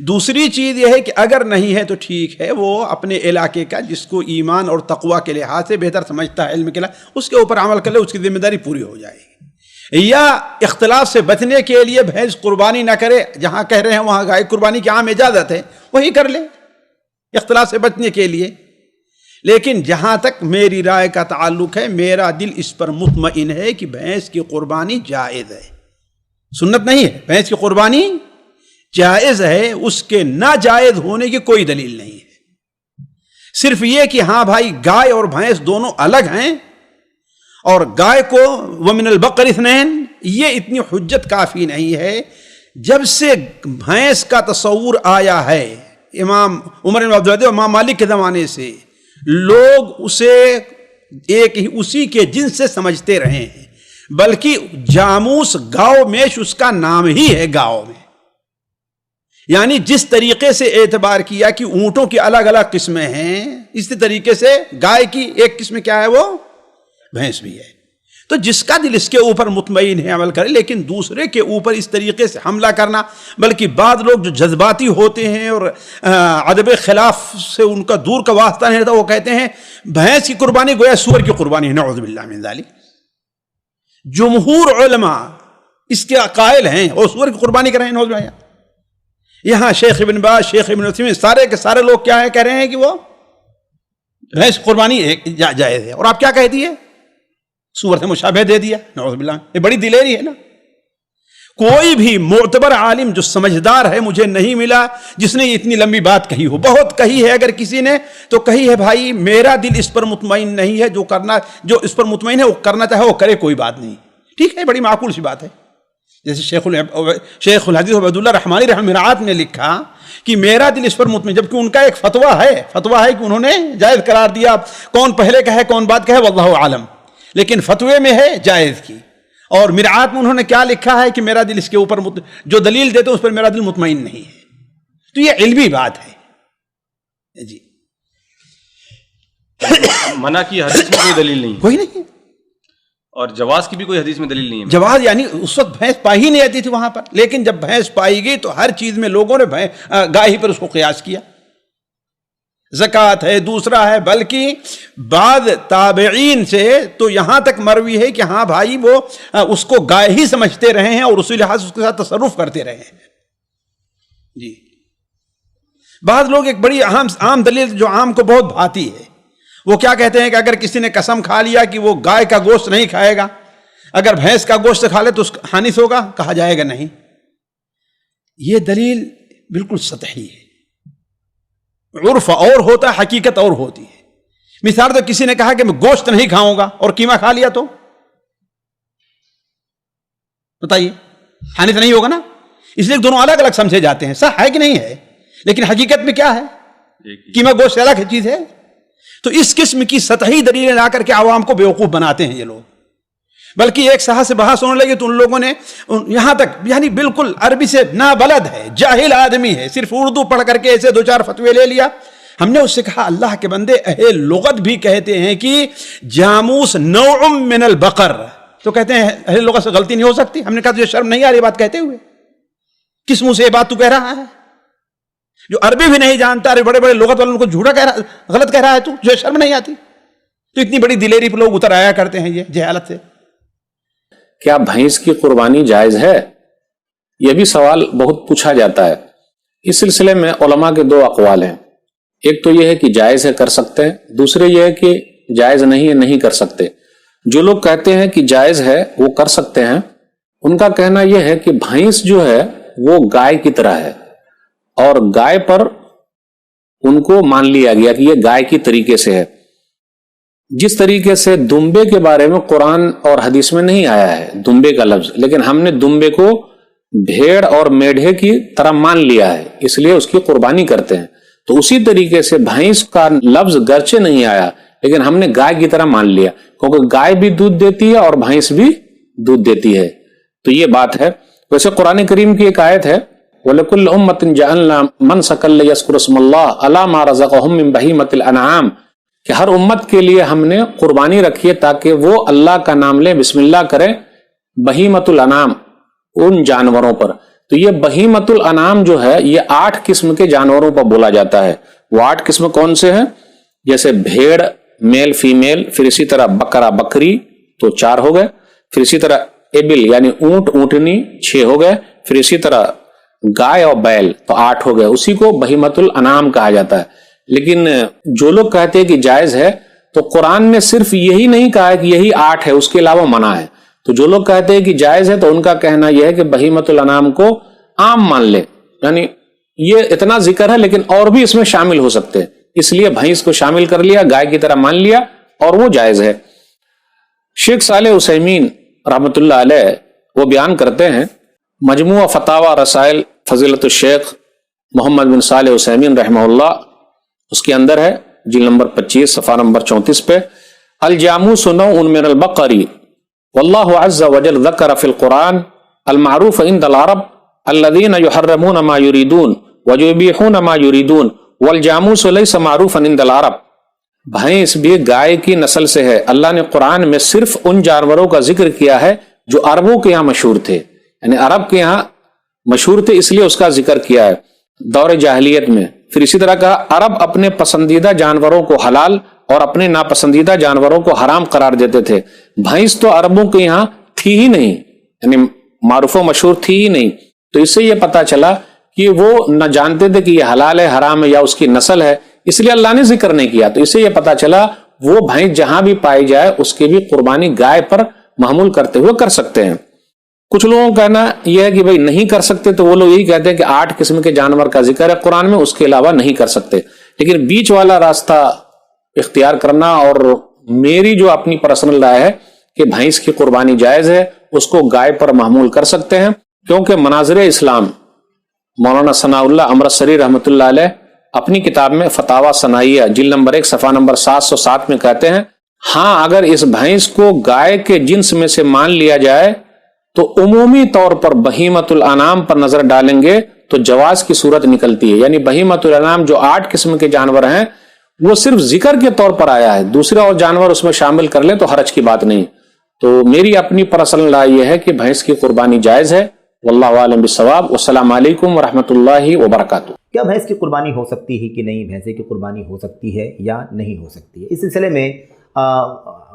دوسری چیز یہ ہے کہ اگر نہیں ہے تو ٹھیک ہے، وہ اپنے علاقے کا جس کو ایمان اور تقوی کے لحاظ سے بہتر سمجھتا ہے علم کے لحاظ، اس کے اوپر عمل کر لے، اس کی ذمہ داری پوری ہو جائے گی۔ یا اختلاف سے بچنے کے لیے بھینس قربانی نہ کرے، جہاں کہہ رہے ہیں وہاں گائے قربانی کی عام اجازت ہے، وہی کر لے اختلاف سے بچنے کے لیے۔ لیکن جہاں تک میری رائے کا تعلق ہے، میرا دل اس پر مطمئن ہے کہ بھینس کی قربانی جائز ہے، سنت نہیں ہے، بھینس کی قربانی جائز ہے، اس کے ناجائز ہونے کی کوئی دلیل نہیں ہے۔ صرف یہ کہ ہاں بھائی گائے اور بھینس دونوں الگ ہیں، اور گائے کو ومن البقر اثنین، یہ اتنی حجت کافی نہیں ہے۔ جب سے بھینس کا تصور آیا ہے امام عمر بن عبدالعزیز اور امام مالک کے زمانے سے، لوگ اسے ایک ہی اسی کے جنس سے سمجھتے رہے ہیں، بلکہ جاموس گاؤ میش اس کا نام ہی ہے گاؤ میں، یعنی جس طریقے سے اعتبار کیا کہ اونٹوں کی الگ الگ قسمیں ہیں، اسی طریقے سے گائے کی ایک قسم کیا ہے، وہ بھینس بھی ہے۔ تو جس کا دل اس کے اوپر مطمئن ہے عمل کرے، لیکن دوسرے کے اوپر اس طریقے سے حملہ کرنا، بلکہ بعض لوگ جو جذباتی ہوتے ہیں اور ادب خلاف سے ان کا دور کا واسطہ نہیں رہتا، وہ کہتے ہیں بھینس کی قربانی گویا سور کی قربانی ہے، نعوذ باللہ من ذالک۔ جمہور علماء اس کے قائل ہیں اور سور کی قربانی کر رہے ہیں، نعوذ باللہ۔ یہاں شیخ ابن باز، شیخ ابن عثیمین، سارے کے سارے لوگ کیا ہے، کہہ رہے ہیں کہ وہ بھینس کی قربانی جائز ہے، اور آپ کیا کہہ دیے، سور سے مشابہ دے دیا، نعوذ باللہ۔ یہ بڑی دلیری ہے نا۔ کوئی بھی معتبر عالم جو سمجھدار ہے مجھے نہیں ملا جس نے اتنی لمبی بات کہی ہو، بہت کہی ہے اگر کسی نے تو کہی ہے بھائی میرا دل اس پر مطمئن نہیں ہے، جو اس پر مطمئن ہے وہ کرنا چاہے وہ کرے، کوئی بات نہیں، ٹھیک ہے، بڑی معقول سی بات ہے۔ جیسے شیخ الحدیث عبد اللہ رحمانی رحمۃ نے لکھا کہ میرا دل اس پر مطمئن، جبکہ ان کا ایک فتویٰ ہے کہ انہوں نے جائز قرار دیا، کون پہلے کا ہے کون بعد کا ہے واللہ عالم، لیکن فتوے میں ہے جائز کی۔ اور مرآت میں انہوں نے کیا لکھا ہے کہ میرا دل اس کے اوپر جو دلیل دیتے ہیں اس پر میرا دل مطمئن نہیں ہے۔ تو یہ علمی بات ہے جی۔ منع کی حدیث میں کوئی دلیل نہیں، کوئی نہیں، اور جواز کی بھی کوئی حدیث میں دلیل نہیں ہے۔ جواز یعنی اس وقت بھینس پائی ہی نہیں آتی تھی وہاں پر، لیکن جب بھینس پائی گئی تو ہر چیز میں لوگوں نے گائے ہی پر اس کو قیاس کیا، زکوٰۃ ہے، دوسرا ہے، بلکہ بعض تابعین سے تو یہاں تک مروی ہے کہ ہاں بھائی وہ اس کو گائے ہی سمجھتے رہے ہیں اور اسی لحاظ اس کے ساتھ تصرف کرتے رہے ہیں جی۔ بعض لوگ ایک بڑی عام دلیل جو عام کو بہت بھاتی ہے، وہ کیا کہتے ہیں کہ اگر کسی نے قسم کھا لیا کہ وہ گائے کا گوشت نہیں کھائے گا، اگر بھینس کا گوشت کھا لے تو اس کا حانث ہوگا، کہا جائے گا نہیں۔ یہ دلیل بالکل سطحی ہے، عرف اور ہوتا ہے، حقیقت اور ہوتی ہے۔ مثال تو کسی نے کہا کہ میں گوشت نہیں کھاؤں گا اور قیمہ کھا لیا تو بتائیے حانث نہیں ہوگا نا، اس لیے دونوں الگ الگ سمجھے جاتے ہیں، صح ہے کہ نہیں ہے، لیکن حقیقت میں کیا ہے، قیمہ گوشت الگ چیز ہے۔ تو اس قسم کی سطحی دلیلیں لا کر کے عوام کو بیوقوف بناتے ہیں یہ لوگ، بلکہ ایک صحابہ سے بحث ہونے لگی تو ان لوگوں نے یہاں تک یعنی بالکل عربی سے نابلد ہے، جاہل آدمی ہے، صرف اردو پڑھ کر کے ایسے دو چار فتوے لے لیا۔ ہم نے اس سے کہا اللہ کے بندے، اہل لغت بھی کہتے ہیں کہ جاموس نوع من البقر، تو کہتے ہیں اہل لغت سے غلطی نہیں ہو سکتی۔ ہم نے کہا تجھے شرم نہیں آ رہی بات کہتے ہوئے، کس منہ سے یہ بات تو کہہ رہا ہے، جو عربی بھی نہیں جانتا، بڑے بڑے لغت والوں کو جھوٹا کہہ رہا، غلط کہہ رہا ہے، تو شرم نہیں آتی؟ تو اتنی بڑی دلیری پہ لوگ اتر آیا کرتے ہیں یہ جہالت سے۔ کیا بھینس کی قربانی جائز ہے؟ یہ بھی سوال بہت پوچھا جاتا ہے۔ اس سلسلے میں علماء کے دو اقوال ہیں، ایک تو یہ ہے کہ جائز ہے، کر سکتے ہیں، دوسرے یہ ہے کہ جائز نہیں ہے، نہیں کر سکتے۔ جو لوگ کہتے ہیں کہ جائز ہے وہ کر سکتے ہیں، ان کا کہنا یہ ہے کہ بھینس جو ہے وہ گائے کی طرح ہے، اور گائے پر ان کو مان لیا گیا کہ یہ گائے کی طریقے سے ہے۔ جس طریقے سے دمبے کے بارے میں قرآن اور حدیث میں نہیں آیا ہے دمبے کا لفظ، لیکن ہم نے دمبے کو بھیڑ اور میڑھے کی طرح مان لیا ہے، اس لیے اس کی قربانی کرتے ہیں۔ تو اسی طریقے سے بھینس کا لفظ گرچہ نہیں آیا لیکن ہم نے گائے کی طرح مان لیا، کیونکہ گائے بھی دودھ دیتی ہے اور بھینس بھی دودھ دیتی ہے۔ تو یہ بات ہے۔ ویسے قرآن کریم کی ایک آیت ہے وَلَكُلِّ أُمَّةٍ جَعَلْنَا مَنْسَكًا لِيَذْكُرُوا اسْمَ اللَّهِ عَلَىٰ مَا رَزَقَهُم مِّن بَهِيمَةِ الْأَنْعَامِ، کہ ہر امت کے لیے ہم نے قربانی رکھی ہے تاکہ وہ اللہ کا نام لیں، بسم اللہ کریں بہیمۃ الانام، ان جانوروں پر۔ تو یہ بہیمۃ الانام جو ہے یہ 8 قسم کے جانوروں پر بولا جاتا ہے۔ وہ 8 قسم کون سے ہیں؟ جیسے بھیڑ میل فیمیل، پھر اسی طرح بکرا بکری تو 4 ہو گئے، پھر اسی طرح ابل یعنی اونٹ اونٹنی 6 ہو گئے، پھر اسی طرح گائے اور بیل تو 8 ہو گئے، اسی کو بہیمۃ الانام کہا جاتا ہے۔ لیکن جو لوگ کہتے ہیں کہ جائز ہے، تو قرآن نے صرف یہی نہیں کہا ہے کہ یہی 8 ہے، اس کے علاوہ منع ہے۔ تو جو لوگ کہتے ہیں کہ جائز ہے تو ان کا کہنا یہ ہے کہ بہیمۃ الانام کو عام مان لے، یعنی یہ اتنا ذکر ہے لیکن اور بھی اس میں شامل ہو سکتے ہیں، اس لیے بھینس کو شامل کر لیا، گائے کی طرح مان لیا اور وہ جائز ہے۔ شیخ صالح عثیمین رحمۃ اللہ علیہ وہ بیان کرتے ہیں، مجموعہ فتاوی رسائل فضیلت الشیخ محمد بن صالح عثیمین رحمہ اللہ، اس کے اندر ہے جلد نمبر 25 صفحہ نمبر 34 پہ، الجاموس نوع من البقری واللہ عز وجل ذکر فی القرآن المعروف عند العرب الذین یحرمون ما یریدون ویبیحون ما یریدون والجاموس لیس معروفا عند العرب۔ بھینس بھی گائے کی نسل سے ہے، اللہ نے قرآن میں صرف ان جانوروں کا ذکر کیا ہے جو عربوں کے یہاں مشہور تھے، یعنی عرب کے یہاں مشہور تھے اس لیے اس کا ذکر کیا ہے دور جاہلیت میں۔ پھر اسی طرح کا عرب اپنے پسندیدہ جانوروں کو حلال اور اپنے ناپسندیدہ جانوروں کو حرام قرار دیتے تھے۔ بھینس تو عربوں کے یہاں تھی ہی نہیں، یعنی معروف و مشہور تھی ہی نہیں، تو اس سے یہ پتا چلا کہ وہ نہ جانتے تھے کہ یہ حلال ہے حرام ہے یا اس کی نسل ہے، اس لیے اللہ نے ذکر نہیں کیا۔ تو اس سے یہ پتا چلا وہ بھینس جہاں بھی پائی جائے اس کی بھی قربانی گائے پر محمول کرتے ہوئے کر سکتے ہیں۔ کچھ لوگوں کا کہنا یہ ہے کہ بھائی نہیں کر سکتے، تو وہ لوگ یہی کہتے ہیں کہ 8 قسم کے جانور کا ذکر ہے قرآن میں، اس کے علاوہ نہیں کر سکتے۔ لیکن بیچ والا راستہ اختیار کرنا، اور میری جو اپنی پرسنل رائے ہے کہ بھینس کی قربانی جائز ہے، اس کو گائے پر محمول کر سکتے ہیں، کیونکہ مناظر اسلام مولانا ثناء اللہ امرتسری رحمۃ اللہ علیہ اپنی کتاب میں فتاوی ثنائیہ جلد نمبر 1 صفحہ نمبر 707 میں کہتے ہیں، ہاں اگر اس بھینس کو گائے کے جنس میں سے مان لیا جائے تو عمومی طور پر بہیمۃ الانام پر نظر ڈالیں گے تو جواز کی صورت نکلتی ہے، یعنی بہیمۃ الانام جو 8 قسم کے جانور ہیں وہ صرف ذکر کے طور پر آیا ہے، دوسرے اور جانور اس میں شامل کر لیں تو حرج کی بات نہیں۔ تو میری اپنی پرسنل رائے یہ ہے کہ بھینس کی قربانی جائز ہے، واللہ عالم بالصواب، والسلام علیکم ورحمۃ اللہ وبرکاتہ۔ کیا بھینس کی قربانی ہو سکتی ہے کہ نہیں، بھینسے کی قربانی ہو سکتی ہے یا نہیں ہو سکتی ہے؟ اس سلسلے میں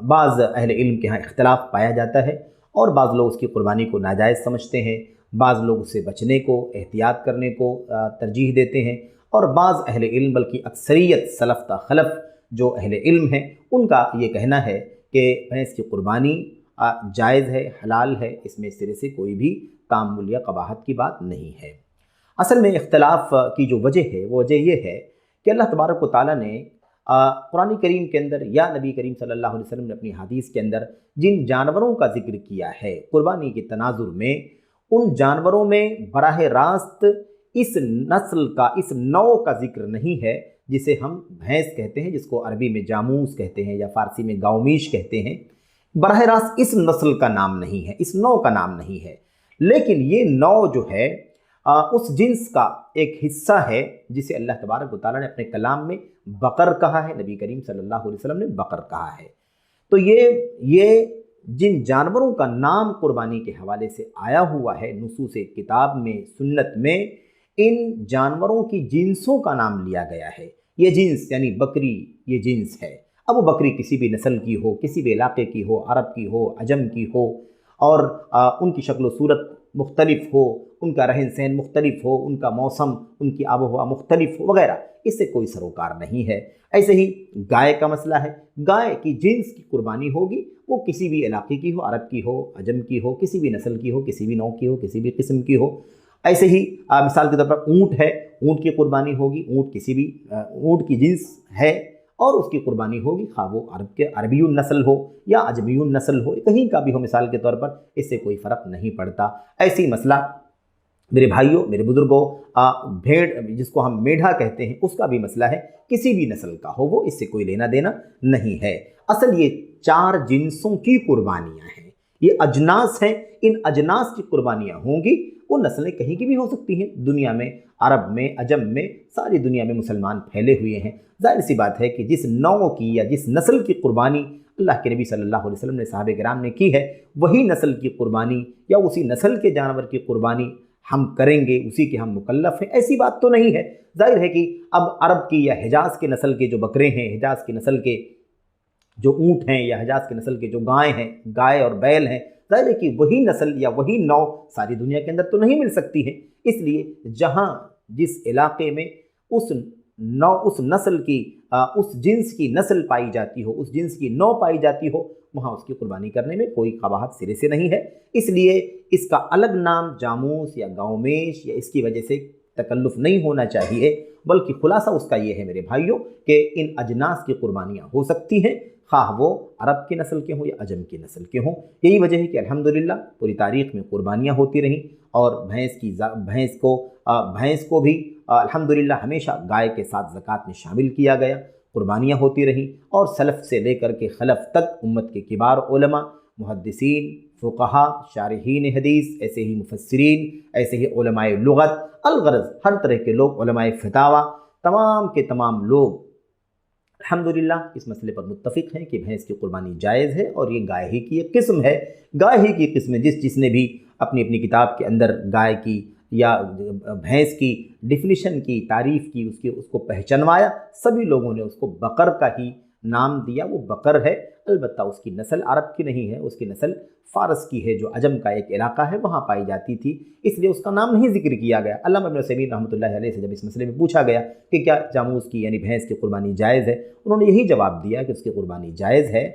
بعض اہل علم کے ہاں اختلاف پایا جاتا ہے، اور بعض لوگ اس کی قربانی کو ناجائز سمجھتے ہیں، بعض لوگ اسے بچنے کو، احتیاط کرنے کو ترجیح دیتے ہیں، اور بعض اہل علم بلکہ اکثریت سلف تا خلف جو اہل علم ہیں ان کا یہ کہنا ہے کہ بھینس کی قربانی جائز ہے، حلال ہے، اس میں سرے سے کوئی بھی تعامل یا قباحت کی بات نہیں ہے۔ اصل میں اختلاف کی جو وجہ ہے وہ وجہ یہ ہے کہ اللہ تبارک و تعالیٰ نے قرآن کریم کے اندر یا نبی کریم صلی اللہ علیہ وسلم نے اپنی حدیث کے اندر جن جانوروں کا ذکر کیا ہے قربانی کے تناظر میں، ان جانوروں میں براہ راست اس نسل کا، اس نوع کا ذکر نہیں ہے جسے ہم بھینس کہتے ہیں، جس کو عربی میں جاموس کہتے ہیں یا فارسی میں گاؤمیش کہتے ہیں۔ براہ راست اس نسل کا نام نہیں ہے، اس نوع کا نام نہیں ہے، لیکن یہ نوع جو ہے اس جنس کا ایک حصہ ہے جسے اللہ تبارک و تعالیٰ نے اپنے کلام میں بقر کہا ہے، نبی کریم صلی اللہ علیہ وسلم نے بقر کہا ہے۔ تو یہ جن جانوروں کا نام قربانی کے حوالے سے آیا ہوا ہے نصوص کتاب میں، سنت میں، ان جانوروں کی جنسوں کا نام لیا گیا ہے۔ یہ جنس یعنی بکری، یہ جنس ہے۔ اب وہ بکری کسی بھی نسل کی ہو، کسی بھی علاقے کی ہو، عرب کی ہو، عجم کی ہو، اور ان کی شکل و صورت مختلف ہو، ان کا رہن سہن مختلف ہو، ان کا موسم، ان کی آب و ہوا مختلف ہو وغیرہ، اس سے کوئی سروکار نہیں ہے۔ ایسے ہی گائے کا مسئلہ ہے، گائے کی جنس کی قربانی ہوگی، وہ کسی بھی علاقے کی ہو، عرب کی ہو، عجم کی ہو، کسی بھی نسل کی ہو، کسی بھی نوع کی ہو، کسی بھی قسم کی ہو۔ ایسے ہی مثال کے طور پر اونٹ ہے، اونٹ کی قربانی ہوگی، اونٹ کسی بھی اونٹ کی جنس ہے اور اس کی قربانی ہوگی، خواہ وہ عربی نسل ہو یا عجمی نسل ہو، کہیں کا بھی ہو، مثال کے طور پر اس سے کوئی فرق نہیں پڑتا۔ ایسے ہی مسئلہ میرے بھائیوں، میرے بزرگوں، بھیڑ جس کو ہم میڈھا کہتے ہیں، اس کا بھی مسئلہ ہے، کسی بھی نسل کا ہو وہ، اس سے کوئی لینا دینا نہیں ہے۔ اصل یہ 4 جنسوں کی قربانیاں ہیں، یہ اجناس ہیں، ان اجناس کی قربانیاں ہوں گی۔ وہ نسلیں کہیں کی بھی ہو سکتی ہیں، دنیا میں عرب میں، عجم میں، ساری دنیا میں مسلمان پھیلے ہوئے ہیں۔ ظاہر سی بات ہے کہ جس نوع کی یا جس نسل کی قربانی اللہ کے نبی صلی اللہ علیہ وسلم نے صحابہ کرام نے کی ہے، وہی نسل کی قربانی یا اسی نسل کے جانور کی قربانی ہم کریں گے، اسی کے ہم مکلف ہیں، ایسی بات تو نہیں ہے۔ ظاہر ہے کہ اب عرب کی یا حجاز کے نسل کے جو بکرے ہیں، حجاز کی نسل کے جو اونٹ ہیں، یا حجاز کے نسل کے جو گائے ہیں، گائے اور بیل ہیں، ظاہر ہے کہ وہی نسل یا وہی نوع ساری دنیا کے اندر تو نہیں مل سکتی ہے۔ اس لیے جہاں جس علاقے میں اس نسل کی اس جنس کی نسل پائی جاتی ہو، اس جنس کی نوع پائی جاتی ہو، وہاں اس کی قربانی کرنے میں کوئی قباحت سرے سے نہیں ہے۔ اس لیے اس کا الگ نام جاموس یا گاؤمیش یا اس کی وجہ سے تکلف نہیں ہونا چاہیے، بلکہ خلاصہ اس کا یہ ہے میرے بھائیوں کہ ان اجناس کی قربانیاں ہو سکتی ہیں، خواہ وہ عرب کی نسل کے ہوں یا عجم کی نسل کے ہوں۔ یہی وجہ ہے کہ الحمدللہ پوری تاریخ میں قربانیاں ہوتی رہیں، اور بھینس کو بھی الحمدللہ ہمیشہ گائے کے ساتھ زکوٰۃ میں شامل کیا گیا، قربانیاں ہوتی رہیں، اور سلف سے لے کر کے خلف تک امت کے کبار علماء، محدثین، فقہاء، شارحین حدیث، ایسے ہی مفسرین، ایسے ہی علماء لغت، الغرض ہر طرح کے لوگ، علماء فتاویٰ، تمام کے تمام لوگ الحمدللہ اس مسئلے پر متفق ہیں کہ بھینس کی قربانی جائز ہے، اور یہ گائے ہی کی ایک قسم ہے۔ گائے ہی کی قسم ہے، جس نے بھی اپنی اپنی کتاب کے اندر گائے کی یا بھینس کی ڈیفینیشن کی، تعریف کی، اس کو پہچنوایا، سبھی لوگوں نے اس کو بقر کا ہی نام دیا۔ وہ بقر ہے، البتہ اس کی نسل عرب کی نہیں ہے، اس کی نسل فارس کی ہے، جو عجم کا ایک علاقہ ہے وہاں پائی جاتی تھی، اس لیے اس کا نام نہیں ذکر کیا گیا۔ علامہ ابن عثیمین رحمۃ اللہ علیہ سے جب اس مسئلے میں پوچھا گیا کہ کیا جاموس کی یعنی بھینس کی قربانی جائز ہے، انہوں نے یہی جواب دیا کہ اس کی قربانی جائز ہے۔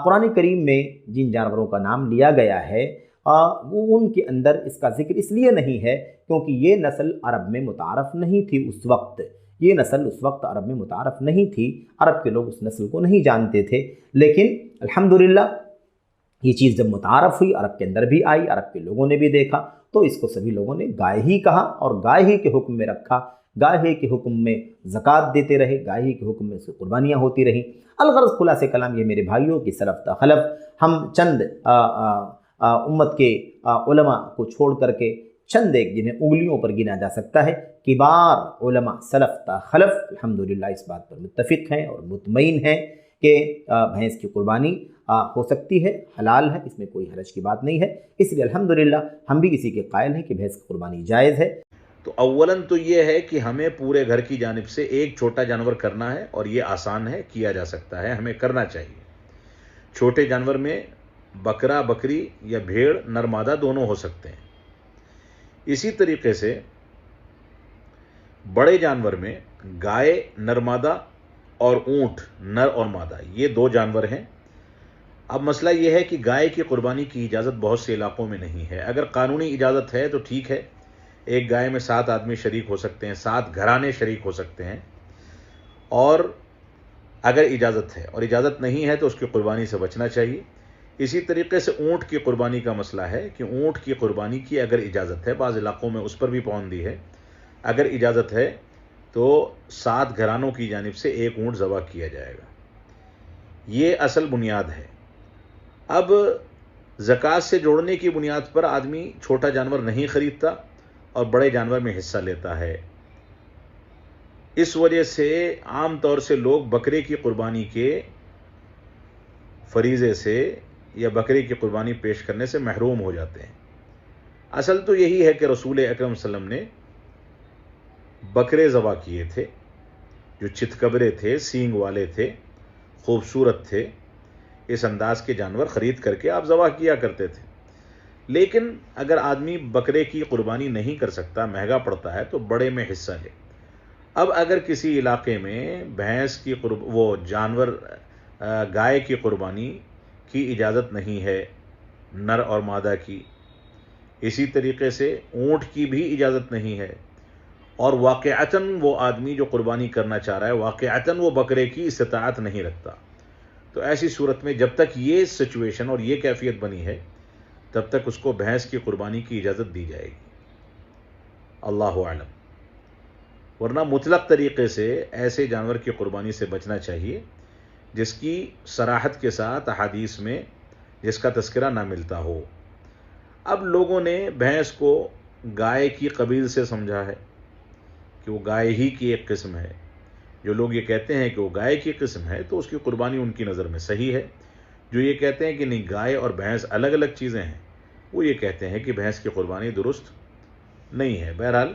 قرآن کریم میں جن جانوروں کا نام لیا گیا ہے ان کے اندر اس کا ذکر اس لیے نہیں ہے کیونکہ یہ نسل عرب میں متعارف نہیں تھی اس وقت، یہ نسل اس وقت عرب میں متعارف نہیں تھی، عرب کے لوگ اس نسل کو نہیں جانتے تھے، لیکن الحمدللہ یہ چیز جب متعارف ہوئی، عرب کے اندر بھی آئی، عرب کے لوگوں نے بھی دیکھا، تو اس کو سبھی لوگوں نے گائے ہی کہا اور گائے ہی کے حکم میں رکھا، گائے ہی کے حکم میں زکوٰۃ دیتے رہے، گائے ہی کے حکم میں سے قربانیاں ہوتی رہیں۔ الغرض خلاصہ کلام یہ میرے بھائیوں کی سلف تا خلف، ہم چند امت کے علماء کو چھوڑ کر کے چند ایک جنہیں انگلیوں پر گنا جا سکتا ہے، کبار علماء سلف تا خلف الحمدللہ اس بات پر متفق ہیں اور مطمئن ہیں کہ بھینس کی قربانی ہو سکتی ہے، حلال ہے، اس میں کوئی حرج کی بات نہیں ہے۔ اس لیے الحمدللہ ہم بھی اسی کے قائل ہیں کہ بھینس کی قربانی جائز ہے۔ تو اولاً تو یہ ہے کہ ہمیں پورے گھر کی جانب سے ایک چھوٹا جانور کرنا ہے، اور یہ آسان ہے، کیا جا سکتا ہے، ہمیں کرنا چاہیے۔ چھوٹے جانور میں بکرا، بکری یا بھیڑ، نر مادہ دونوں ہو سکتے ہیں۔ اسی طریقے سے بڑے جانور میں گائے نر مادہ اور اونٹ نر اور مادہ، یہ دو جانور ہیں۔ اب مسئلہ یہ ہے کہ گائے کی قربانی کی اجازت بہت سے علاقوں میں نہیں ہے۔ اگر قانونی اجازت ہے تو ٹھیک ہے، ایک گائے میں 7 آدمی شریک ہو سکتے ہیں، 7 گھرانے شریک ہو سکتے ہیں، اور اگر اجازت ہے، اور اجازت نہیں ہے تو اس کی قربانی سے بچنا چاہیے۔ اسی طریقے سے اونٹ کی قربانی کا مسئلہ ہے کہ اونٹ کی قربانی کی اگر اجازت ہے، بعض علاقوں میں اس پر بھی پابندی ہے، اگر اجازت ہے تو 7 گھرانوں کی جانب سے ایک اونٹ ذبح کیا جائے گا۔ یہ اصل بنیاد ہے۔ اب زکوٰۃ سے جوڑنے کی بنیاد پر آدمی چھوٹا جانور نہیں خریدتا اور بڑے جانور میں حصہ لیتا ہے۔ اس وجہ سے عام طور سے لوگ بکرے کی قربانی کے فریضے سے یا بکرے کی قربانی پیش کرنے سے محروم ہو جاتے ہیں۔ اصل تو یہی ہے کہ رسول اکرم صلی اللہ علیہ وسلم نے بکرے ذبح کیے تھے جو چتکبرے تھے، سینگ والے تھے، خوبصورت تھے، اس انداز کے جانور خرید کر کے آپ ذبح کیا کرتے تھے۔ لیکن اگر آدمی بکرے کی قربانی نہیں کر سکتا، مہنگا پڑتا ہے، تو بڑے میں حصہ لے۔ اب اگر کسی علاقے میں بھینس کی وہ جانور گائے کی قربانی کی اجازت نہیں ہے، نر اور مادہ کی، اسی طریقے سے اونٹ کی بھی اجازت نہیں ہے، اور واقعتاً وہ آدمی جو قربانی کرنا چاہ رہا ہے واقعتاً وہ بکرے کی استطاعت نہیں رکھتا، تو ایسی صورت میں جب تک یہ سچویشن اور یہ کیفیت بنی ہے تب تک اس کو بھینس کی قربانی کی اجازت دی جائے گی۔ اللہ اعلم۔ ورنہ مطلق طریقے سے ایسے جانور کی قربانی سے بچنا چاہیے جس کی صراحت کے ساتھ احادیث میں جس کا تذکرہ نہ ملتا ہو۔ اب لوگوں نے بھینس کو گائے کی قبیل سے سمجھا ہے، کہ وہ گائے ہی کی ایک قسم ہے. جو لوگ یہ کہتے ہیں کہ وہ گائے کی قسم ہے تو اس کی قربانی ان کی نظر میں صحیح ہے. جو یہ کہتے ہیں کہ نہیں گائے اور بھینس الگ الگ چیزیں ہیں وہ یہ کہتے ہیں کہ بھینس کی قربانی درست نہیں ہے. بہرحال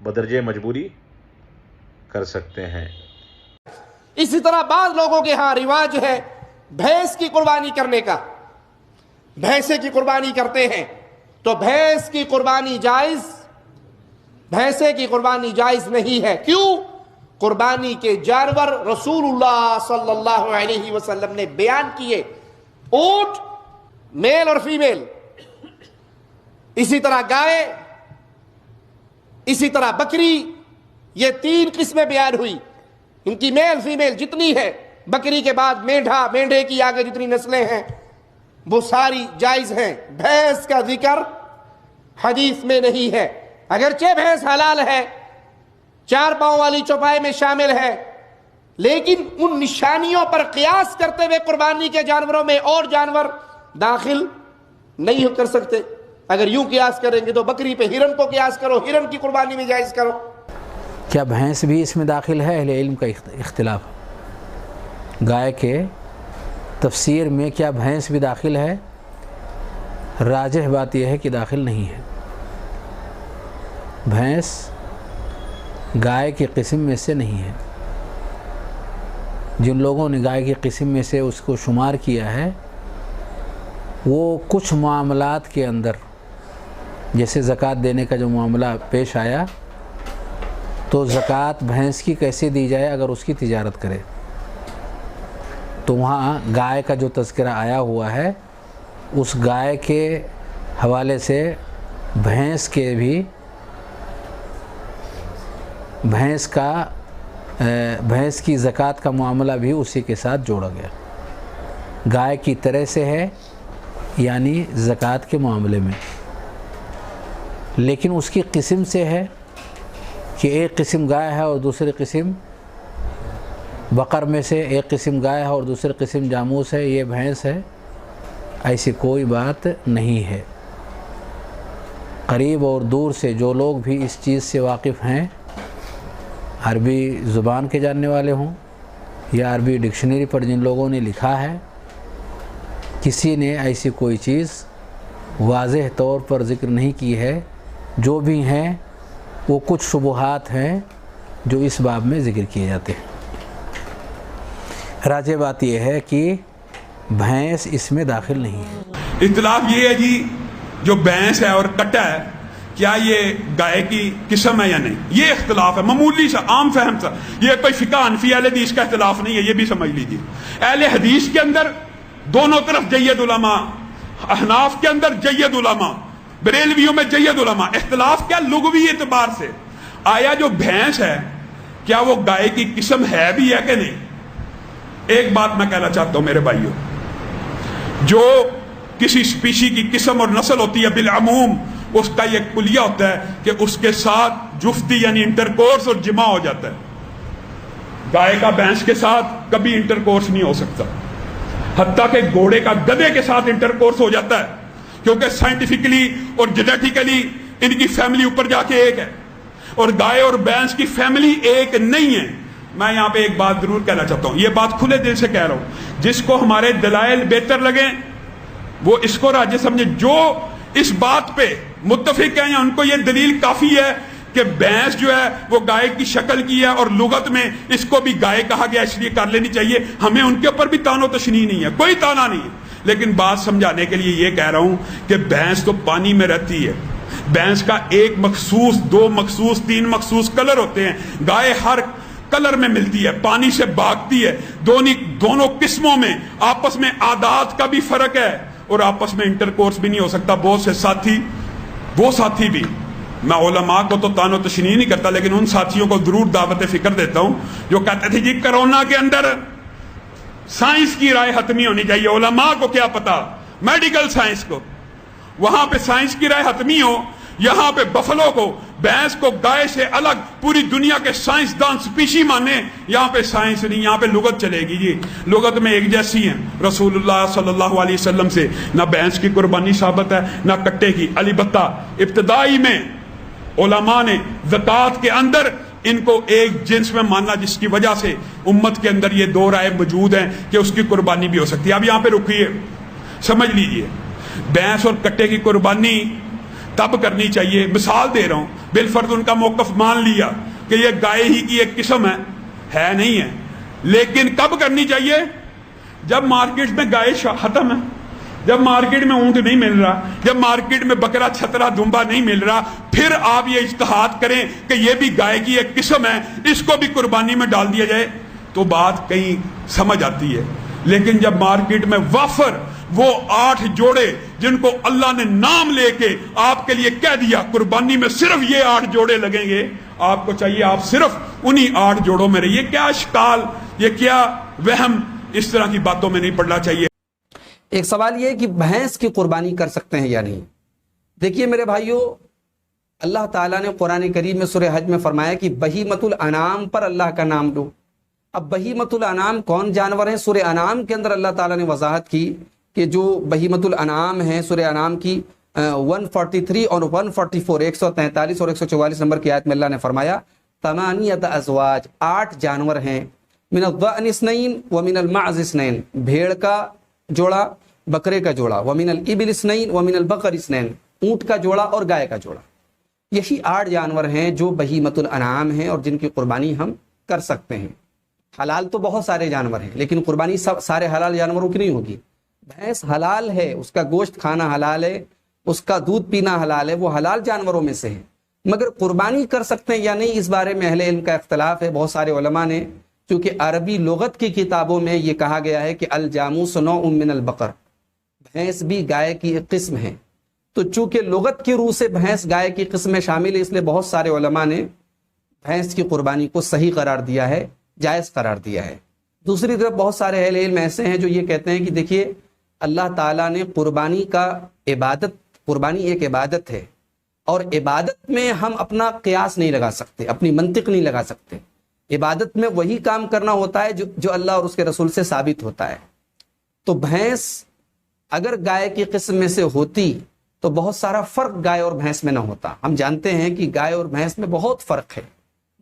بدرجہ مجبوری کر سکتے ہیں. اسی طرح بعض لوگوں کے ہاں رواج ہے بھینس کی قربانی کرنے کا. بھینسے کی قربانی کرتے ہیں تو بھینس کی قربانی جائز، بھینسے کی قربانی جائز نہیں ہے. کیوں؟ قربانی کے جانور رسول اللہ صلی اللہ علیہ وسلم نے بیان کیے. اونٹ میل اور فیمیل، اسی طرح گائے، اسی طرح بکری، یہ 3 قسمیں بیان ہوئی. ان کی میل فیمیل جتنی ہے، بکری کے بعد مینڈھا، مینڈھے کی آگے جتنی نسلیں ہیں وہ ساری جائز ہیں. بھینس کا ذکر حدیث میں نہیں ہے. اگرچہ بھینس حلال ہے، 4 پاؤں والی چوپائے میں شامل ہے، لیکن ان نشانیوں پر قیاس کرتے ہوئے قربانی کے جانوروں میں اور جانور داخل نہیں کر سکتے. اگر یوں قیاس کریں گے تو بکری پہ ہرن کو قیاس کرو، ہرن کی قربانی میں جائز کرو. کیا بھینس بھی اس میں داخل ہے؟ اہل علم کا اختلاف. گائے کے تفسیر میں کیا بھینس بھی داخل ہے؟ راجح بات یہ ہے کہ داخل نہیں ہے. بھینس گائے کی قسم میں سے نہیں ہے. جن لوگوں نے گائے کی قسم میں سے اس کو شمار کیا ہے وہ کچھ معاملات کے اندر، جیسے زکوٰۃ دینے کا جو معاملہ پیش آیا تو زکوٰۃ بھینس کی کیسے دی جائے اگر اس کی تجارت کرے، تو وہاں گائے کا جو تذکرہ آیا ہوا ہے اس گائے کے حوالے سے بھینس کے بھی بھینس کی زکوٰۃ کا معاملہ بھی اسی کے ساتھ جوڑا گیا. گائے کی طرح سے ہے یعنی زکوٰۃ کے معاملے میں، لیکن اس کی قسم سے ہے کہ ایک قسم گائے ہے اور دوسری قسم بقر میں سے ایک قسم گائے ہے اور دوسری قسم جاموس ہے، یہ بھینس ہے. ایسی کوئی بات نہیں ہے. قریب اور دور سے جو لوگ بھی اس چیز سے واقف ہیں، عربی زبان کے جاننے والے ہوں یا عربی ڈکشنری پر جن لوگوں نے لکھا ہے، کسی نے ایسی کوئی چیز واضح طور پر ذکر نہیں کی ہے. جو بھی ہیں وہ کچھ شبہات ہیں جو اس باب میں ذکر کیے جاتے ہیں. راجح بات یہ ہے کہ بھینس اس میں داخل نہیں ہے. اختلاف یہ ہے جی جو بھینس ہے اور کٹا ہے کیا یہ گائے کی قسم ہے یا نہیں، یہ اختلاف ہے معمولی سا، عام فہم سا. یہ کوئی فقہ حنفی اہل حدیث کا اختلاف نہیں ہے، یہ بھی سمجھ لیجیے. اہل حدیث کے اندر دونوں طرف جید علماء، احناف کے اندر جید علماء، بریلویوں میں جید علماء. اختلاف کیا لغوی اعتبار سے، آیا جو بھینس ہے کیا وہ گائے کی قسم ہے بھی ہے کہ نہیں. ایک بات میں کہنا چاہتا ہوں میرے بھائیوں، جو کسی سپیشی کی قسم اور نسل ہوتی ہے بالعموم اس کا یہ کلیہ ہوتا ہے کہ اس کے ساتھ جفتی یعنی انٹرکورس اور جمع ہو جاتا ہے. گائے کا بھینس کے ساتھ کبھی انٹرکورس نہیں ہو سکتا، حتیٰ کہ گھوڑے کا گدھے کے ساتھ انٹرکورس ہو جاتا ہے، کیونکہ سائنٹیفکلی اور جینیٹیکلی ان کی فیملی اوپر جا کے ایک ہے، اور گائے اور بھینس کی فیملی ایک نہیں ہے. میں یہاں پہ ایک بات ضرور کہنا چاہتا ہوں، یہ بات کھلے دل سے کہہ رہا ہوں، جس کو ہمارے دلائل بہتر لگیں وہ اس کو راجح سمجھے. جو اس بات پہ متفق ہیں یا ان کو یہ دلیل کافی ہے کہ بھینس جو ہے وہ گائے کی شکل کی ہے اور لغت میں اس کو بھی گائے کہا گیا اس لیے کر لینی چاہیے. ہمیں ان کے اوپر بھی تان و تشنیع نہیں ہے، کوئی تانا نہیں ہے، لیکن بات سمجھانے کے لیے یہ کہہ رہا ہوں کہ بھینس تو پانی میں رہتی ہے. بھینس کا ایک مخصوص، 2 مخصوص، 3 مخصوص کلر ہوتے ہیں. گائے ہر کلر میں ملتی ہے، پانی سے بھاگتی ہے. دونوں قسموں میں آپس میں عادات کا بھی فرق ہے اور آپس میں انٹرکورس بھی نہیں ہو سکتا. بہت سے ساتھی، وہ ساتھی بھی، میں علماء کو تو تان و تشنیع نہیں کرتا لیکن ان ساتھیوں کو ضرور دعوت فکر دیتا ہوں جو کہتے تھے جی کرونا کے اندر سائنس کی رائے حتمی ہونی چاہیے. علماء کو کیا پتا، میڈیکل سائنس کو، وہاں پہ سائنس کی رائے حتمی ہو. یہاں پہ بفلو کو، بھینس کو گائے سے الگ پوری دنیا کے سائنسدان سپیشی مانے. یہاں پہ سائنس نہیں، یہاں پہ لغت چلے گی. جی لغت میں ایک جیسی ہیں. رسول اللہ صلی اللہ علیہ وسلم سے نہ بھینس کی قربانی ثابت ہے نہ کٹے کی. البتہ ابتدائی میں علماء نے زکوٰۃ کے اندر ان کو ایک جنس میں ماننا، جس کی وجہ سے امت کے اندر یہ دو رائے موجود ہیں کہ اس کی قربانی بھی ہو سکتی ہے۔ اب یہاں پہ رکیے، سمجھ لیجئے، بھینس اور کٹے کی قربانی تب کرنی چاہیے، مثال دے رہا ہوں، بالفرض ان کا موقف مان لیا کہ یہ گائے ہی کی ایک قسم ہے نہیں ہے، لیکن کب کرنی چاہیے؟ جب مارکیٹ میں گائے ختم ہے، جب مارکیٹ میں اونٹ نہیں مل رہا، جب مارکیٹ میں بکرا چھترا دمبا نہیں مل رہا، پھر آپ یہ اجتہاد کریں کہ یہ بھی گائے کی ایک قسم ہے، اس کو بھی قربانی میں ڈال دیا جائے، تو بات کہیں سمجھ آتی ہے۔ لیکن جب مارکیٹ میں وافر وہ 8 جوڑے جن کو اللہ نے نام لے کے آپ کے لیے کہہ دیا قربانی میں صرف یہ 8 جوڑے لگیں گے، آپ کو چاہیے آپ صرف انہی 8 جوڑوں میں رہیے۔ کیا اشکال، یہ کیا وہم، اس طرح کی باتوں میں نہیں پڑنا چاہیے۔ ایک سوال یہ ہے کہ بھینس کی قربانی کر سکتے ہیں یا نہیں؟ دیکھیے میرے بھائیوں، اللہ تعالیٰ نے قرآن کریم میں سورہ حج میں فرمایا کہ بہیمۃ الانعام پر اللہ کا نام لو۔ اب بہیمۃ الانعام کون جانور ہیں؟ سورہ انعام کے اندر اللہ تعالیٰ نے وضاحت کی کہ جو بہیمۃ الانعام ہیں، سورہ انعام کی 143 اور 144، 143 اور 144 نمبر کی آیت میں اللہ نے فرمایا ثمانیۃ ازواج، 8 جانور ہیں، من الضأن اثنین ومن المعز اثنین، بھیڑ کا جوڑا، بکرے کا جوڑا، ومن الابل اثنین ومن البقر اثنین، اونٹ کا جوڑا اور گائے کا جوڑا۔ یہی 8 جانور ہیں جو بہیمۃ الانعام ہیں اور جن کی قربانی ہم کر سکتے ہیں۔ حلال تو بہت سارے جانور ہیں، لیکن قربانی سارے حلال جانوروں کی نہیں ہوگی۔ بھینس حلال ہے، اس کا گوشت کھانا حلال ہے، اس کا دودھ پینا حلال ہے، وہ حلال جانوروں میں سے ہے، مگر قربانی کر سکتے ہیں یا نہیں اس بارے میں اہل علم کا اختلاف ہے۔ بہت سارے علماء نے، کیونکہ عربی لغت کی کتابوں میں یہ کہا گیا ہے کہ الجاموس نوع من البقر، بھینس بھی گائے کی ایک قسم ہے، تو چونکہ لغت کی روح سے بھینس گائے کی قسم میں شامل ہے، اس لیے بہت سارے علماء نے بھینس کی قربانی کو صحیح قرار دیا ہے، جائز قرار دیا ہے۔ دوسری طرف بہت سارے اہل علم ایسے ہیں جو یہ کہتے ہیں کہ دیکھیے اللہ تعالیٰ نے قربانی ایک عبادت ہے، اور عبادت میں ہم اپنا قیاس نہیں لگا سکتے، اپنی منطق نہیں لگا سکتے۔ عبادت میں وہی کام کرنا ہوتا ہے جو اللہ اور اس کے رسول سے ثابت ہوتا ہے۔ تو بھینس اگر گائے کی قسم میں سے ہوتی تو بہت سارا فرق گائے اور بھینس میں نہ ہوتا۔ ہم جانتے ہیں کہ گائے اور بھینس میں بہت فرق ہے،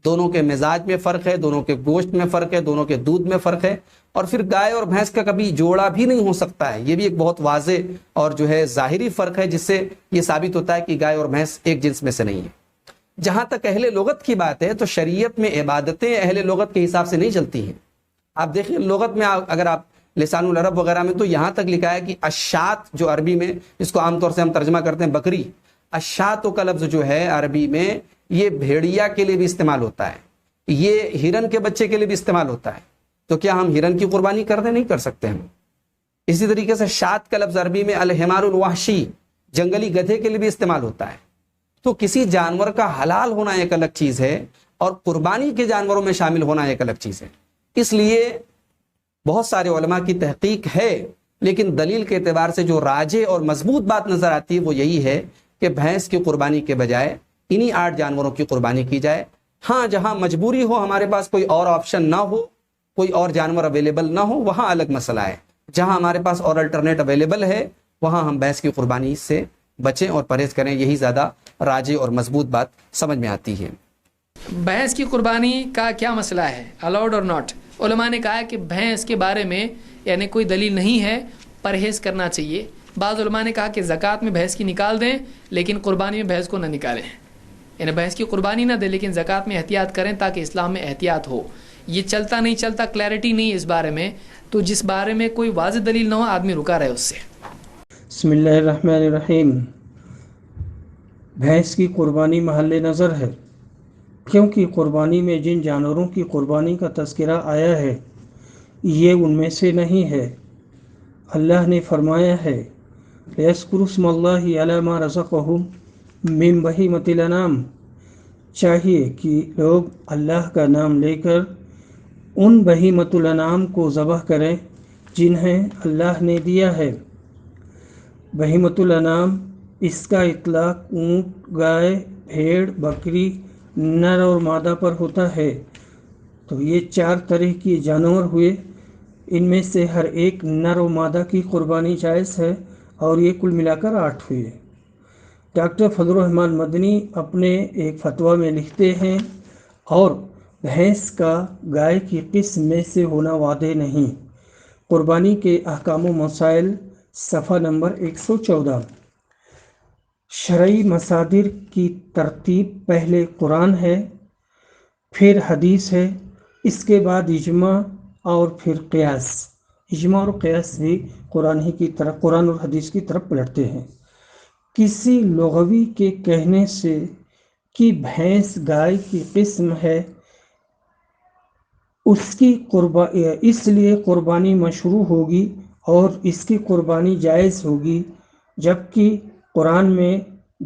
دونوں کے مزاج میں فرق ہے، دونوں کے گوشت میں فرق ہے، دونوں کے دودھ میں فرق ہے، اور پھر گائے اور بھینس کا کبھی جوڑا بھی نہیں ہو سکتا ہے۔ یہ بھی ایک بہت واضح اور جو ہے ظاہری فرق ہے، جس سے یہ ثابت ہوتا ہے کہ گائے اور بھینس ایک جنس میں سے نہیں ہے۔ جہاں تک اہل لغت کی بات ہے تو شریعت میں عبادتیں اہل لغت کے حساب سے نہیں چلتی ہیں۔ آپ دیکھیں لغت میں اگر آپ لسان العرب وغیرہ میں تو یہاں تک لکھا ہے کہ اشات، جو عربی میں جس کو عام طور سے ہم ترجمہ کرتے ہیں بکری، اشاتوں کا لفظ جو ہے عربی میں یہ بھیڑیا کے لیے بھی استعمال ہوتا ہے، یہ ہرن کے بچے کے لیے بھی استعمال ہوتا ہے۔ تو کیا ہم ہرن کی قربانی کر دیں؟ نہیں کر سکتے ہم۔ اسی طریقے سے شات کا لفظ عربی میں الحمار الوحشی، جنگلی گدھے کے لیے بھی استعمال ہوتا ہے۔ تو کسی جانور کا حلال ہونا ایک الگ چیز ہے اور قربانی کے جانوروں میں شامل ہونا ایک الگ چیز ہے۔ اس لیے بہت سارے علماء کی تحقیق ہے، لیکن دلیل کے اعتبار سے جو راجح اور مضبوط بات نظر آتی ہے وہ یہی ہے کہ بھینس کی قربانی کے بجائے انہی 8 جانوروں کی قربانی کی جائے۔ ہاں جہاں مجبوری ہو، ہمارے پاس کوئی اور آپشن نہ ہو، کوئی اور جانور اویلیبل نہ ہو، وہاں الگ مسئلہ ہے۔ جہاں ہمارے پاس اور الٹرنیٹ اویلیبل ہے وہاں ہم بھینس کی قربانی سے بچیں اور پرہیز کریں، یہی زیادہ راجح اور مضبوط بات سمجھ میں آتی ہے۔ بھینس کی قربانی کا کیا مسئلہ ہے، الاؤڈ اور ناٹ؟ علماء نے کہا کہ بھینس کے بارے میں یعنی کوئی دلیل نہیں ہے، پرہیز کرنا چاہیے۔ بعض علماء نے کہا کہ زکوٰۃ میں بھینس کی نکال دیں لیکن قربانی میں بھینس کو نہ نکالیں، یعنی بھینس کی قربانی نہ دیں لیکن زکوٰۃ میں احتیاط کریں تاکہ اسلام میں احتیاط ہو۔ یہ چلتا نہیں چلتا، کلیئرٹی نہیں اس بارے میں، تو جس بارے میں کوئی واضح دلیل نہ ہو آدمی رکا رہے اس سے۔ بسم اللہ الرحمن الرحیم۔ بھینس کی قربانی محل نظر ہے، کیونکہ قربانی میں جن جانوروں کی قربانی کا تذکرہ آیا ہے یہ ان میں سے نہیں ہے۔ اللہ نے فرمایا ہے لِيَذْكُرُوا اسْمَ اللَّهِ عَلَى مَا رَزَقَهُمْ مِنْ بَهِيمَةِ الْأَنْعَامِ، چاہیے کہ لوگ اللہ کا نام لے کر ان بہیمۃ الانعام کو ذبح کریں جنہیں اللہ نے دیا ہے۔ بہیمۃ الانعام اس کا اطلاق اونٹ، گائے، بھیڑ، بکری، نر اور مادہ پر ہوتا ہے۔ تو یہ 4 طرح کے جانور ہوئے، ان میں سے ہر ایک نر و مادہ کی قربانی جائز ہے، اور یہ کل ملا کر 8 ہوئے۔ ڈاکٹر فضل الرحمان مدنی اپنے ایک فتویٰ میں لکھتے ہیں اور بھینس کا گائے کی قسم میں سے ہونا واضح نہیں۔ قربانی کے احکام و مسائل صفحہ نمبر 114۔ شرعی مصادر کی ترتیب پہلے قرآن ہے، پھر حدیث ہے، اس کے بعد اجماع اور پھر قیاس۔ اجماع اور قیاس بھی قرآن اور حدیث کی طرف پلٹتے ہیں۔ کسی لغوی کے کہنے سے کہ بھینس گائے کی قسم ہے اس لیے قربانی مشروع ہوگی اور اس کی قربانی جائز ہوگی، جبکہ قرآن میں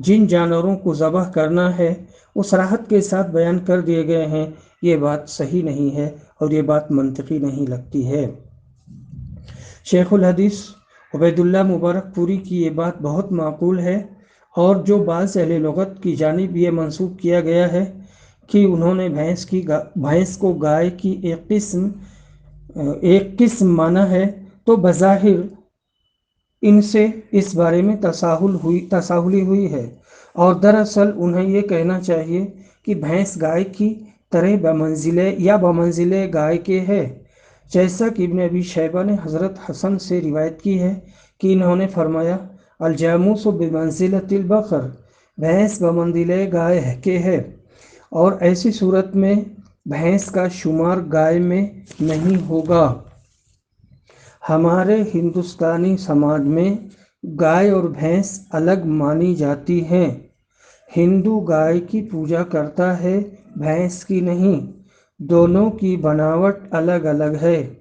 جن جانوروں کو ذبح کرنا ہے وہ صراحت کے ساتھ بیان کر دیے گئے ہیں۔ یہ بات صحیح نہیں ہے اور یہ بات منطقی نہیں لگتی ہے۔ شیخ الحدیث عبید اللہ مبارک پوری کی یہ بات بہت معقول ہے، اور جو بعض اہل لغت کی جانب یہ منسوب کیا گیا ہے کہ انہوں نے بھینس کو گائے کی ایک قسم مانا ہے، تو بظاہر ان سے اس بارے میں تساہلی ہوئی ہے، اور دراصل انہیں یہ کہنا چاہیے کہ بھینس گائے کی طرح بمنزلِ گائے کے ہے، جیسا کہ ابن ابی شیبہ نے حضرت حسن سے روایت کی ہے کہ انہوں نے فرمایا الجاموس بمنزلۃ البقر، بھینس بمنزلِ گائے کے ہے، اور ایسی صورت میں بھینس کا شمار گائے میں نہیں ہوگا۔ ہمارے ہندوستانی سماج میں گائے اور بھینس الگ مانی جاتی ہیں۔ ہندو گائے کی پوجا کرتا ہے، بھینس کی نہیں۔ دونوں کی بناوٹ الگ الگ ہے،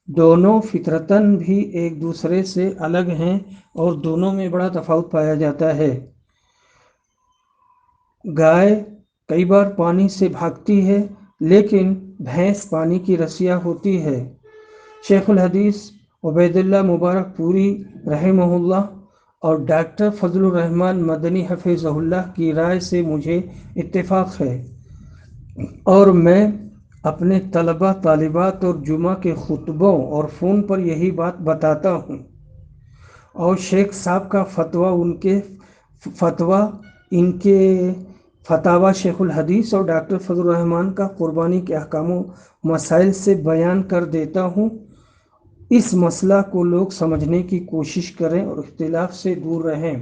دونوں فطرتاً بھی ایک دوسرے سے الگ ہیں اور دونوں میں بڑا تفاوت پایا جاتا ہے۔ گائے کئی بار پانی سے بھاگتی ہے، لیکن بھینس پانی کی رسیا ہوتی ہے۔ شیخ الحدیث عبید اللہ مبارک پوری رحمہ اللہ اور ڈاکٹر فضل الرحمن مدنی حفظہ اللہ کی رائے سے مجھے اتفاق ہے، اور میں اپنے طلبہ طالبات اور جمعہ کے خطبوں اور فون پر یہی بات بتاتا ہوں، اور شیخ صاحب کا ان کے فتاوی شیخ الحدیث اور ڈاکٹر فضل الرحمن کا قربانی کے احکام و مسائل سے بیان کر دیتا ہوں۔ اس مسئلہ کو لوگ سمجھنے کی کوشش کریں اور اختلاف سے دور رہیں۔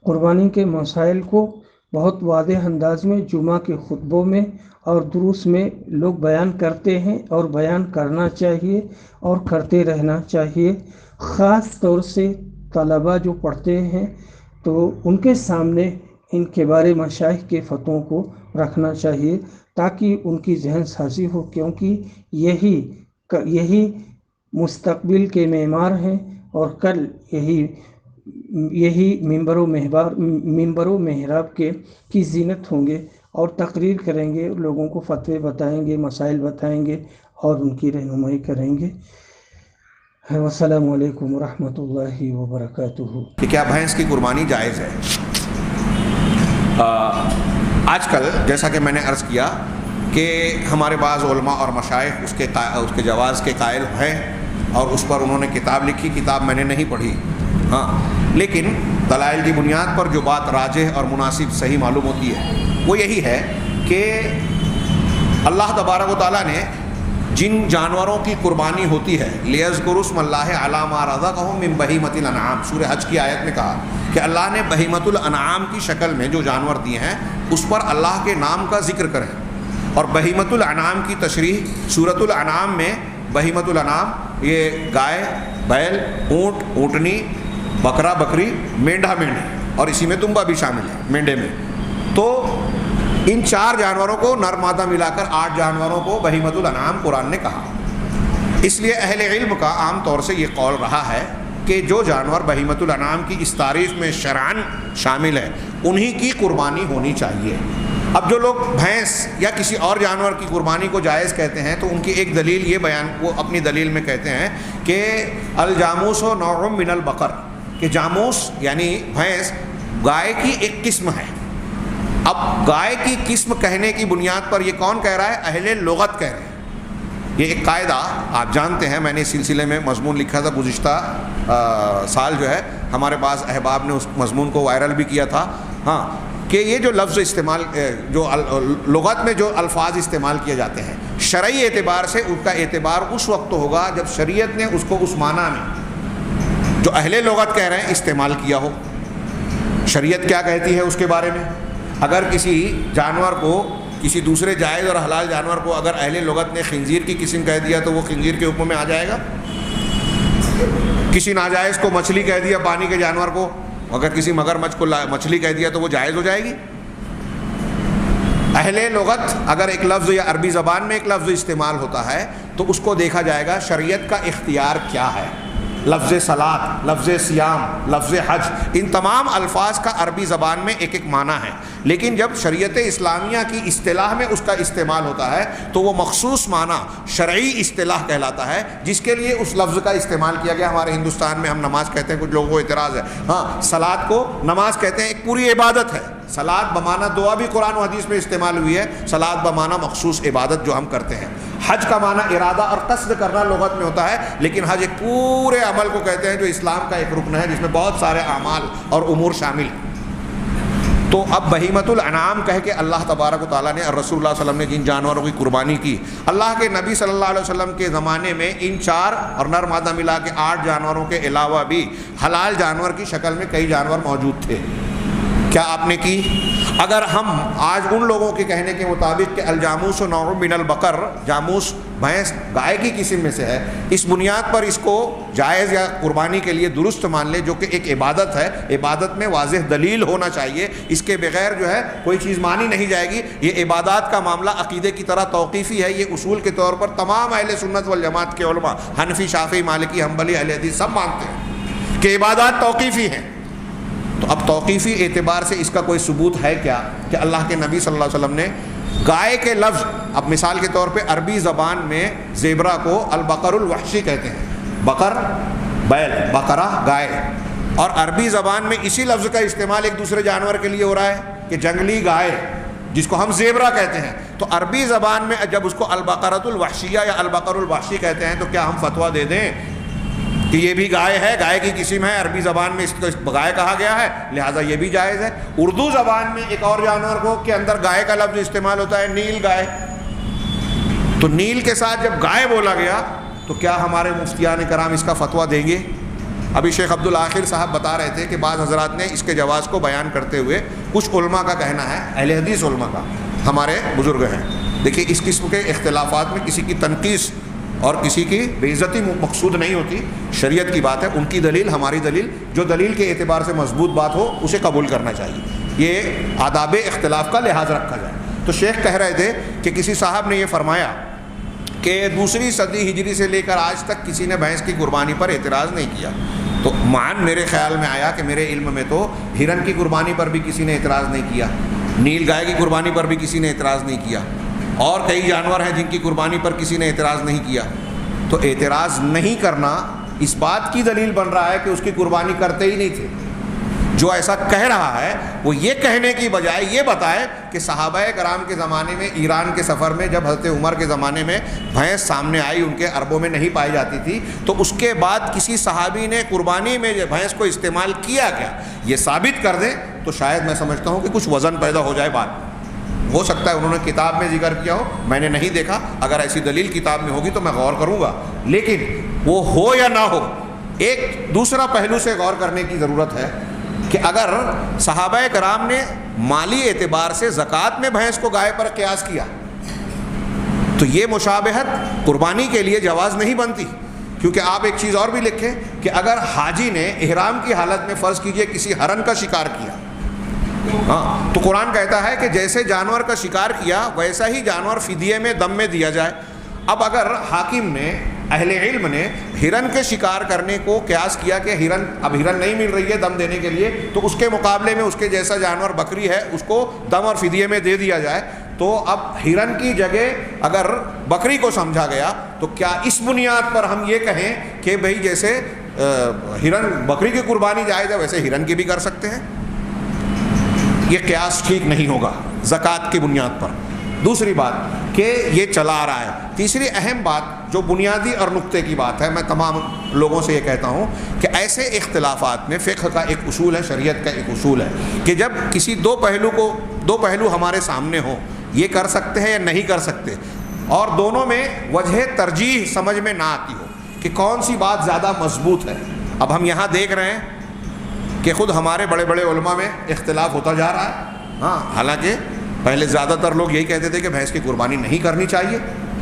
قربانی کے مسائل کو بہت واضح انداز میں جمعہ کے خطبوں میں اور دروس میں لوگ بیان کرتے ہیں، اور بیان کرنا چاہیے اور کرتے رہنا چاہیے۔ خاص طور سے طلباء جو پڑھتے ہیں تو ان کے سامنے ان کے بارے مشائخ کے فتووں کو رکھنا چاہیے تاکہ ان کی ذہن سازی ہو، کیونکہ یہی مستقبل کے معمار ہیں، اور کل یہی منبر و محراب کی زینت ہوں گے، اور تقریر کریں گے، لوگوں کو فتوے بتائیں گے، مسائل بتائیں گے اور ان کی رہنمائی کریں گے۔ السلام علیکم ورحمۃ اللہ وبرکاتہ۔ کہ کیا بھینس کی قربانی جائز ہے؟ آج کل جیسا کہ میں نے عرض کیا کہ ہمارے بعض علماء اور مشائخ اس کے جواز کے قائل ہیں، اور اس پر انہوں نے کتاب لکھی، کتاب میں نے نہیں پڑھی، لیکن دلائل کی بنیاد پر جو بات راجح اور مناسب صحیح معلوم ہوتی ہے وہ یہی ہے کہ اللہ تبارک و تعالیٰ نے جن جانوروں کی قربانی ہوتی ہے لِيَذْكُرُوا اسْمَ اللَّهِ عَلَىٰ مَا رَزَقَهُم مِّن بَهِيمَةِ الْأَنْعَامِ، سورہ حج کی آیت میں کہا کہ اللہ نے بہیمۃ الانعام کی شکل میں جو جانور دیے ہیں اس پر اللہ کے نام کا ذکر کریں، اور بہیمۃ الانعام کی تشریح سورۃ الانعام میں بہیمۃ الانعام یہ گائے، بیل، اونٹ، اونٹنی، بکرا، بکری، مینڈھا، مینڈھی، اور اسی میں دمبا بھی شامل ہے مینڈے میں۔ تو ان 4 جانوروں کو نر مادہ ملا کر 8 جانوروں کو بہیمۃ الانعام قرآن نے کہا۔ اس لیے اہل علم کا عام طور سے یہ قول رہا ہے کہ جو جانور بہیمۃ الانعام کی اس تعریف میں شرعاً شامل ہے انہی کی قربانی ہونی چاہیے۔ اب جو لوگ بھینس یا کسی اور جانور کی قربانی کو جائز کہتے ہیں تو ان کی ایک دلیل یہ وہ اپنی دلیل میں کہتے ہیں کہ الجاموس و نوع من البقر، کہ جاموس یعنی بھینس گائے کی ایک قسم ہے۔ اب گائے کی قسم کہنے کی بنیاد پر یہ کون کہہ رہا ہے؟ اہل لغت کہہ رہے ہیں۔ یہ ایک قاعدہ آپ جانتے ہیں، میں نے اس سلسلے میں مضمون لکھا تھا گزشتہ سال، جو ہے ہمارے پاس احباب نے اس مضمون کو وائرل بھی کیا تھا، کہ کہ یہ جو لفظ استعمال جو لغت میں جو الفاظ استعمال کیے جاتے ہیں شرعی اعتبار سے ان کا اعتبار اس وقت ہوگا جب شریعت نے اس کو اس معنی میں جو اہل لغت کہہ رہے ہیں استعمال کیا ہو. شریعت کیا کہتی ہے اس کے بارے میں؟ اگر کسی جانور کو کسی دوسرے جائز اور حلال جانور کو اگر اہل لغت نے خنزیر کی قسم کہہ دیا تو وہ خنزیر کے حکم میں آ جائے گا. کسی ناجائز کو مچھلی کہہ دیا پانی کے جانور کو، اگر کسی مگرمچھ کو مچھلی کہہ دیا تو وہ جائز ہو جائے گی. اہل لغت اگر ایک لفظ یا عربی زبان میں ایک لفظ استعمال ہوتا ہے تو اس کو دیکھا جائے گا شریعت کا اختیار کیا ہے. لفظ صلاۃ، لفظ صیام، لفظ حج، ان تمام الفاظ کا عربی زبان میں ایک ایک معنی ہے، لیکن جب شریعت اسلامیہ کی اصطلاح میں اس کا استعمال ہوتا ہے تو وہ مخصوص معنی شرعی اصطلاح کہلاتا ہے جس کے لیے اس لفظ کا استعمال کیا گیا. ہمارے ہندوستان میں ہم نماز کہتے ہیں، کچھ لوگوں کو اعتراض ہے. ہاں، صلاۃ کو نماز کہتے ہیں، ایک پوری عبادت ہے. صلاۃ بمعنی دعا بھی قرآن و حدیث میں استعمال ہوئی ہے، صلاۃ بمعنی مخصوص عبادت جو ہم کرتے ہیں. حج کا معنی ارادہ اور قصد کرنا لغت میں ہوتا ہے، لیکن حج ایک پورے عمل کو کہتے ہیں جو اسلام کا ایک رکن ہے جس میں بہت سارے اعمال اور امور شامل ہیں. تو اب بہیمۃ الانعام کہہ کے اللہ تبارک و تعالیٰ نے اور رسول اللہ صلی اللہ علیہ وسلم نے جن جانوروں کی قربانی کی، اللہ کے نبی صلی اللہ علیہ وسلم کے زمانے میں ان 4 اور نر مادہ ملا کے 8 جانوروں کے علاوہ بھی حلال جانور کی شکل میں کئی جانور موجود تھے. کیا آپ نے کی؟ اگر ہم آج ان لوگوں کے کہنے کے مطابق کہ الجاموس و نوع من البقر، جاموس بھینس گائے کی قسم میں سے ہے، اس بنیاد پر اس کو جائز یا قربانی کے لیے درست مان لے، جو کہ ایک عبادت ہے، عبادت میں واضح دلیل ہونا چاہیے، اس کے بغیر جو ہے کوئی چیز مانی نہیں جائے گی. یہ عبادات کا معاملہ عقیدے کی طرح توقیفی ہے. یہ اصول کے طور پر تمام اہل سنت والجماعت کے علماء، حنفی، شافعی، مالکی، حنبلی، اہل حدیث سب مانتے ہیں کہ عبادات توقیفی ہیں. تو اب توقیفی اعتبار سے اس کا کوئی ثبوت ہے کیا کہ اللہ کے نبی صلی اللہ علیہ وسلم نے گائے کے لفظ، اب مثال کے طور پہ عربی زبان میں زیبرا کو البقر الوحشی کہتے ہیں، بقر بیل، بقرہ گائے، اور عربی زبان میں اسی لفظ کا استعمال ایک دوسرے جانور کے لیے ہو رہا ہے کہ جنگلی گائے جس کو ہم زیبرا کہتے ہیں. تو عربی زبان میں جب اس کو البقرۃ الوحشیہ یا البقر الوحشی کہتے ہیں تو کیا ہم فتویٰ دے دیں کہ یہ بھی گائے ہے، گائے کی قسم ہے، عربی زبان میں اس کو گائے کہا گیا ہے لہٰذا یہ بھی جائز ہے. اردو زبان میں ایک اور جانور کو کے اندر گائے کا لفظ استعمال ہوتا ہے، نیل گائے. تو نیل کے ساتھ جب گائے بولا گیا تو کیا ہمارے مفتیان کرام اس کا فتویٰ دیں گے؟ ابھی شیخ عبدالآخر صاحب بتا رہے تھے کہ بعض حضرات نے اس کے جواز کو بیان کرتے ہوئے کچھ علماء کا کہنا ہے، اہل حدیث علماء کا، ہمارے بزرگ ہیں. دیکھیے اس قسم کے اختلافات میں کسی کی تنقیص اور کسی کی بے عزتی مقصود نہیں ہوتی، شریعت کی بات ہے، ان کی دلیل ہماری دلیل، جو دلیل کے اعتبار سے مضبوط بات ہو اسے قبول کرنا چاہیے. یہ آداب اختلاف کا لحاظ رکھا جائے. تو شیخ کہہ رہے تھے کہ کسی صاحب نے یہ فرمایا کہ 2 صدی ہجری سے لے کر آج تک کسی نے بھینس کی قربانی پر اعتراض نہیں کیا. تو میرے خیال میں آیا کہ میرے علم میں تو ہرن کی قربانی پر بھی کسی نے اعتراض نہیں کیا، نیل گائے کی قربانی پر بھی کسی نے اعتراض نہیں کیا، اور کئی جانور ہیں جن کی قربانی پر کسی نے اعتراض نہیں کیا. تو اعتراض نہیں کرنا اس بات کی دلیل بن رہا ہے کہ اس کی قربانی کرتے ہی نہیں تھے. جو ایسا کہہ رہا ہے وہ یہ کہنے کی بجائے یہ بتائے کہ صحابہ کرام کے زمانے میں ایران کے سفر میں جب حضرت عمر کے زمانے میں بھینس سامنے آئی، ان کے عربوں میں نہیں پائی جاتی تھی، تو اس کے بعد کسی صحابی نے قربانی میں بھینس کو استعمال کیا کیا، یہ ثابت کر دیں تو شاید میں سمجھتا ہوں کہ کچھ وزن پیدا ہو جائے. بات ہو سکتا ہے انہوں نے کتاب میں ذکر کیا ہو، میں نے نہیں دیکھا، اگر ایسی دلیل کتاب میں ہوگی تو میں غور کروں گا. لیکن وہ ہو یا نہ ہو، ایک دوسرا پہلو سے غور کرنے کی ضرورت ہے کہ اگر صحابہ کرام نے مالی اعتبار سے زکوٰۃ میں بھینس کو گائے پر قیاس کیا تو یہ مشابہت قربانی کے لیے جواز نہیں بنتی. کیونکہ آپ ایک چیز اور بھی لکھیں کہ اگر حاجی نے احرام کی حالت میں فرض کیجئے کسی ہرن کا شکار کیا، تو قرآن کہتا ہے کہ جیسے جانور کا شکار کیا ویسا ہی جانور فدیے میں دم میں دیا جائے. اب اگر حاکم نے، اہل علم نے ہرن کے شکار کرنے کو قیاس کیا کہ اب ہرن نہیں مل رہی ہے دم دینے کے لیے، تو اس کے مقابلے میں اس کے جیسا جانور بکری ہے اس کو دم اور فدیے میں دے دیا جائے، تو اب ہرن کی جگہ اگر بکری کو سمجھا گیا تو کیا اس بنیاد پر ہم یہ کہیں کہ بھئی جیسے ہرن بکری کی قربانی جائز ہے ویسے ہرن کی بھی کر سکتے ہیں؟ یہ قیاس ٹھیک نہیں ہوگا زکوٰۃ کی بنیاد پر. دوسری بات، کہ یہ چلا آ رہا ہے۔ تیسری اہم بات جو بنیادی اور نقطے کی بات ہے، میں تمام لوگوں سے یہ کہتا ہوں کہ ایسے اختلافات میں فقہ کا ایک اصول ہے، شریعت کا ایک اصول ہے کہ جب کسی دو پہلو ہمارے سامنے ہوں، یہ کر سکتے ہیں یا نہیں کر سکتے، اور دونوں میں وجہ ترجیح سمجھ میں نہ آتی ہو کہ کون سی بات زیادہ مضبوط ہے۔ اب ہم یہاں دیکھ رہے ہیں کہ خود ہمارے بڑے بڑے علماء میں اختلاف ہوتا جا رہا ہے۔ ہاں، حالانکہ پہلے زیادہ تر لوگ یہی کہتے تھے کہ بھینس کی قربانی نہیں کرنی چاہیے۔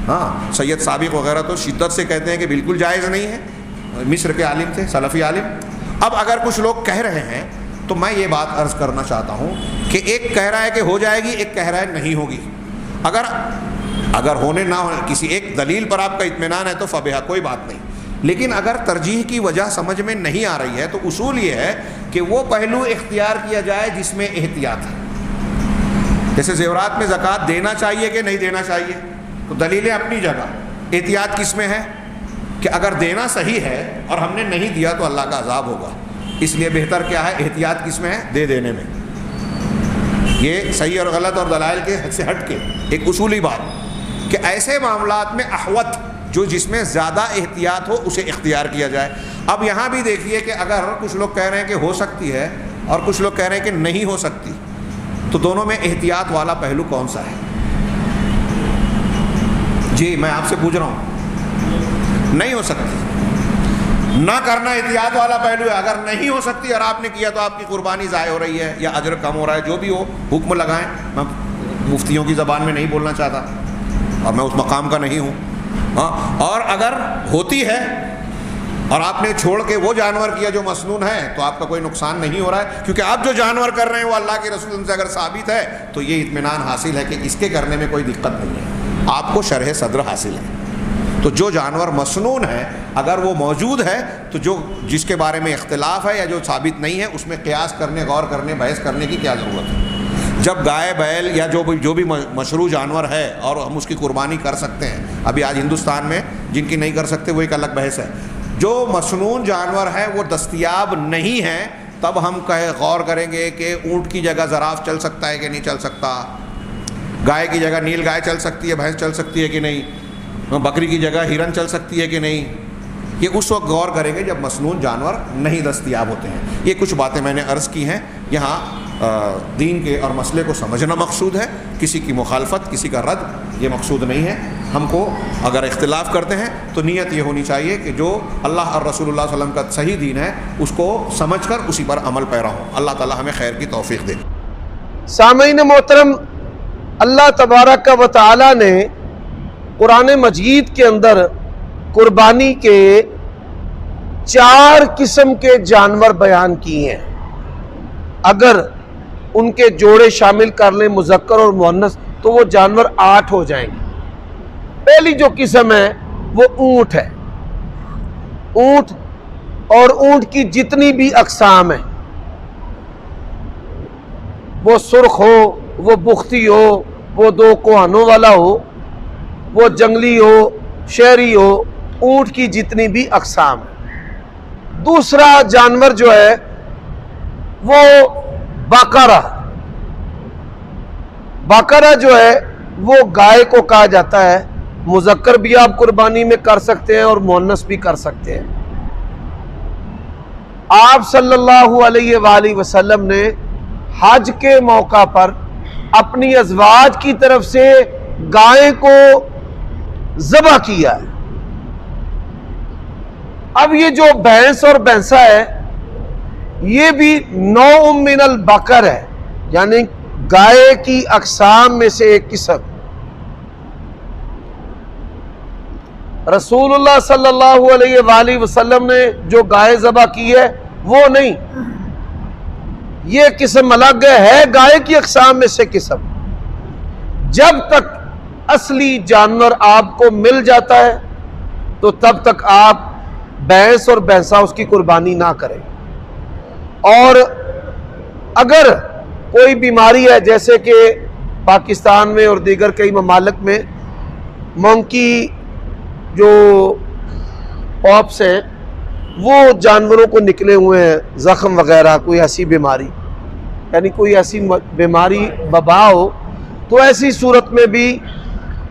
ہاں، سید سابق وغیرہ تو شدت سے کہتے ہیں کہ بالکل جائز نہیں ہے، مصر کے عالم تھے، سلفی عالم۔ اب اگر کچھ لوگ کہہ رہے ہیں تو میں یہ بات عرض کرنا چاہتا ہوں کہ ایک کہہ رہا ہے کہ ہو جائے گی، ایک کہہ رہا ہے نہیں ہوگی۔ اگر ہونے نہ ہونے کسی ایک دلیل پر آپ کا اطمینان ہے تو فبہا، کوئی بات نہیں، لیکن اگر ترجیح کی وجہ سمجھ میں نہیں آ رہی ہے تو اصول یہ ہے کہ وہ پہلو اختیار کیا جائے جس میں احتیاط ہے۔ جیسے زیورات میں زکوٰۃ دینا چاہیے کہ نہیں دینا چاہیے، تو دلیلیں اپنی جگہ، احتیاط کس میں ہے کہ اگر دینا صحیح ہے اور ہم نے نہیں دیا تو اللہ کا عذاب ہوگا، اس لیے بہتر کیا ہے، احتیاط کس میں ہے، دے دینے میں۔ یہ صحیح اور غلط اور دلائل کے حد سے ہٹ کے ایک اصولی بات کہ ایسے معاملات میں احوط جو جس میں زیادہ احتیاط ہو اسے اختیار کیا جائے۔ اب یہاں بھی دیکھیے کہ اگر کچھ لوگ کہہ رہے ہیں کہ ہو سکتی ہے اور کچھ لوگ کہہ رہے ہیں کہ نہیں ہو سکتی، تو دونوں میں احتیاط والا پہلو کون سا ہے؟ جی میں آپ سے پوچھ رہا ہوں، نہیں ہو سکتی، نہ کرنا احتیاط والا پہلو ہے۔ اگر نہیں ہو سکتی اور آپ نے کیا تو آپ کی قربانی ضائع ہو رہی ہے یا اجر کم ہو رہا ہے، جو بھی ہو حکم لگائیں۔ میں مفتیوں کی زبان میں نہیں بولنا چاہتا اور میں اس مقام کا نہیں ہوں۔ ہاں، اور اگر ہوتی ہے اور آپ نے چھوڑ کے وہ جانور کیا جو مسنون ہے تو آپ کا کوئی نقصان نہیں ہو رہا ہے، کیونکہ آپ جو جانور کر رہے ہیں وہ اللہ کے رسول سے اگر ثابت ہے تو یہ اطمینان حاصل ہے کہ اس کے کرنے میں کوئی دقت نہیں ہے، آپ کو شرح صدر حاصل ہے۔ تو جو جانور مسنون ہے اگر وہ موجود ہے تو جس کے بارے میں اختلاف ہے یا جو ثابت نہیں ہے اس میں قیاس کرنے، غور کرنے، بحث کرنے کی کیا ضرورت ہے؟ جب گائے بیل یا جو بھی مشروع جانور ہے اور ہم اس کی قربانی کر سکتے ہیں، ابھی آج ہندوستان میں جن کی نہیں کر سکتے وہ ایک الگ بحث ہے، جو مسنون جانور ہے وہ دستیاب نہیں ہے، تب ہم غور کریں گے کہ اونٹ کی جگہ زراف چل سکتا ہے کہ نہیں چل سکتا، گائے کی جگہ نیل گائے چل سکتی ہے، بھینس چل سکتی ہے کہ نہیں، بکری کی جگہ ہرن چل سکتی ہے کہ نہیں، یہ اس وقت غور کریں گے جب مسنون جانور نہیں دستیاب ہوتے ہیں۔ یہ کچھ باتیں میں نے عرض کی ہیں، یہاں دین کے اور مسئلے کو سمجھنا مقصود ہے، کسی کی مخالفت، کسی کا رد یہ مقصود نہیں ہے۔ ہم کو اگر اختلاف کرتے ہیں تو نیت یہ ہونی چاہیے کہ جو اللہ اور رسول اللہ صلی اللہ علیہ وسلم کا صحیح دین ہے اس کو سمجھ کر اسی پر عمل پیرا ہوں۔ اللہ تعالی ہمیں خیر کی توفیق دے۔ سامعین محترم، اللہ تبارک و تعالی نے قرآن مجید کے اندر قربانی کے 4 قسم کے جانور بیان کیے ہیں۔ اگر ان کے جوڑے شامل کر لیں مذکر اور مؤنث تو وہ جانور 8 ہو جائیں گے۔ پہلی جو قسم ہے وہ اونٹ ہے، اونٹ اور اونٹ کی جتنی بھی اقسام ہیں، وہ سرخ ہو، وہ بختی ہو، وہ 2 کوہانوں والا ہو، وہ جنگلی ہو، شہری ہو، اونٹ کی جتنی بھی اقسام ہیں۔ دوسرا جانور جو ہے وہ باقرہ جو ہے وہ گائے کو کہا جاتا ہے، مذکر بھی آپ قربانی میں کر سکتے ہیں اور مؤنث بھی کر سکتے ہیں۔ آپ صلی اللہ علیہ وآلہ وسلم نے حج کے موقع پر اپنی ازواج کی طرف سے گائے کو ذبح کیا ہے۔ اب یہ جو بھینس اور بھینسا ہے یہ بھی نوع من البقر ہے، یعنی گائے کی اقسام میں سے ایک قسم۔ رسول اللہ صلی اللہ علیہ وآلہ وسلم نے جو گائے ذبح کی ہے وہ نہیں، یہ قسم الگ ہے گائے کی اقسام میں سے قسم۔ جب تک اصلی جانور آپ کو مل جاتا ہے تو تب تک آپ بھینس اور بھینسا اس کی قربانی نہ کریں۔ اور اگر کوئی بیماری ہے جیسے کہ پاکستان میں اور دیگر کئی ممالک میں مونکی جو پاپس ہیں وہ جانوروں کو نکلے ہوئے ہیں زخم وغیرہ، کوئی ایسی بیماری، یعنی کوئی ایسی بیماری وبا ہو، تو ایسی صورت میں بھی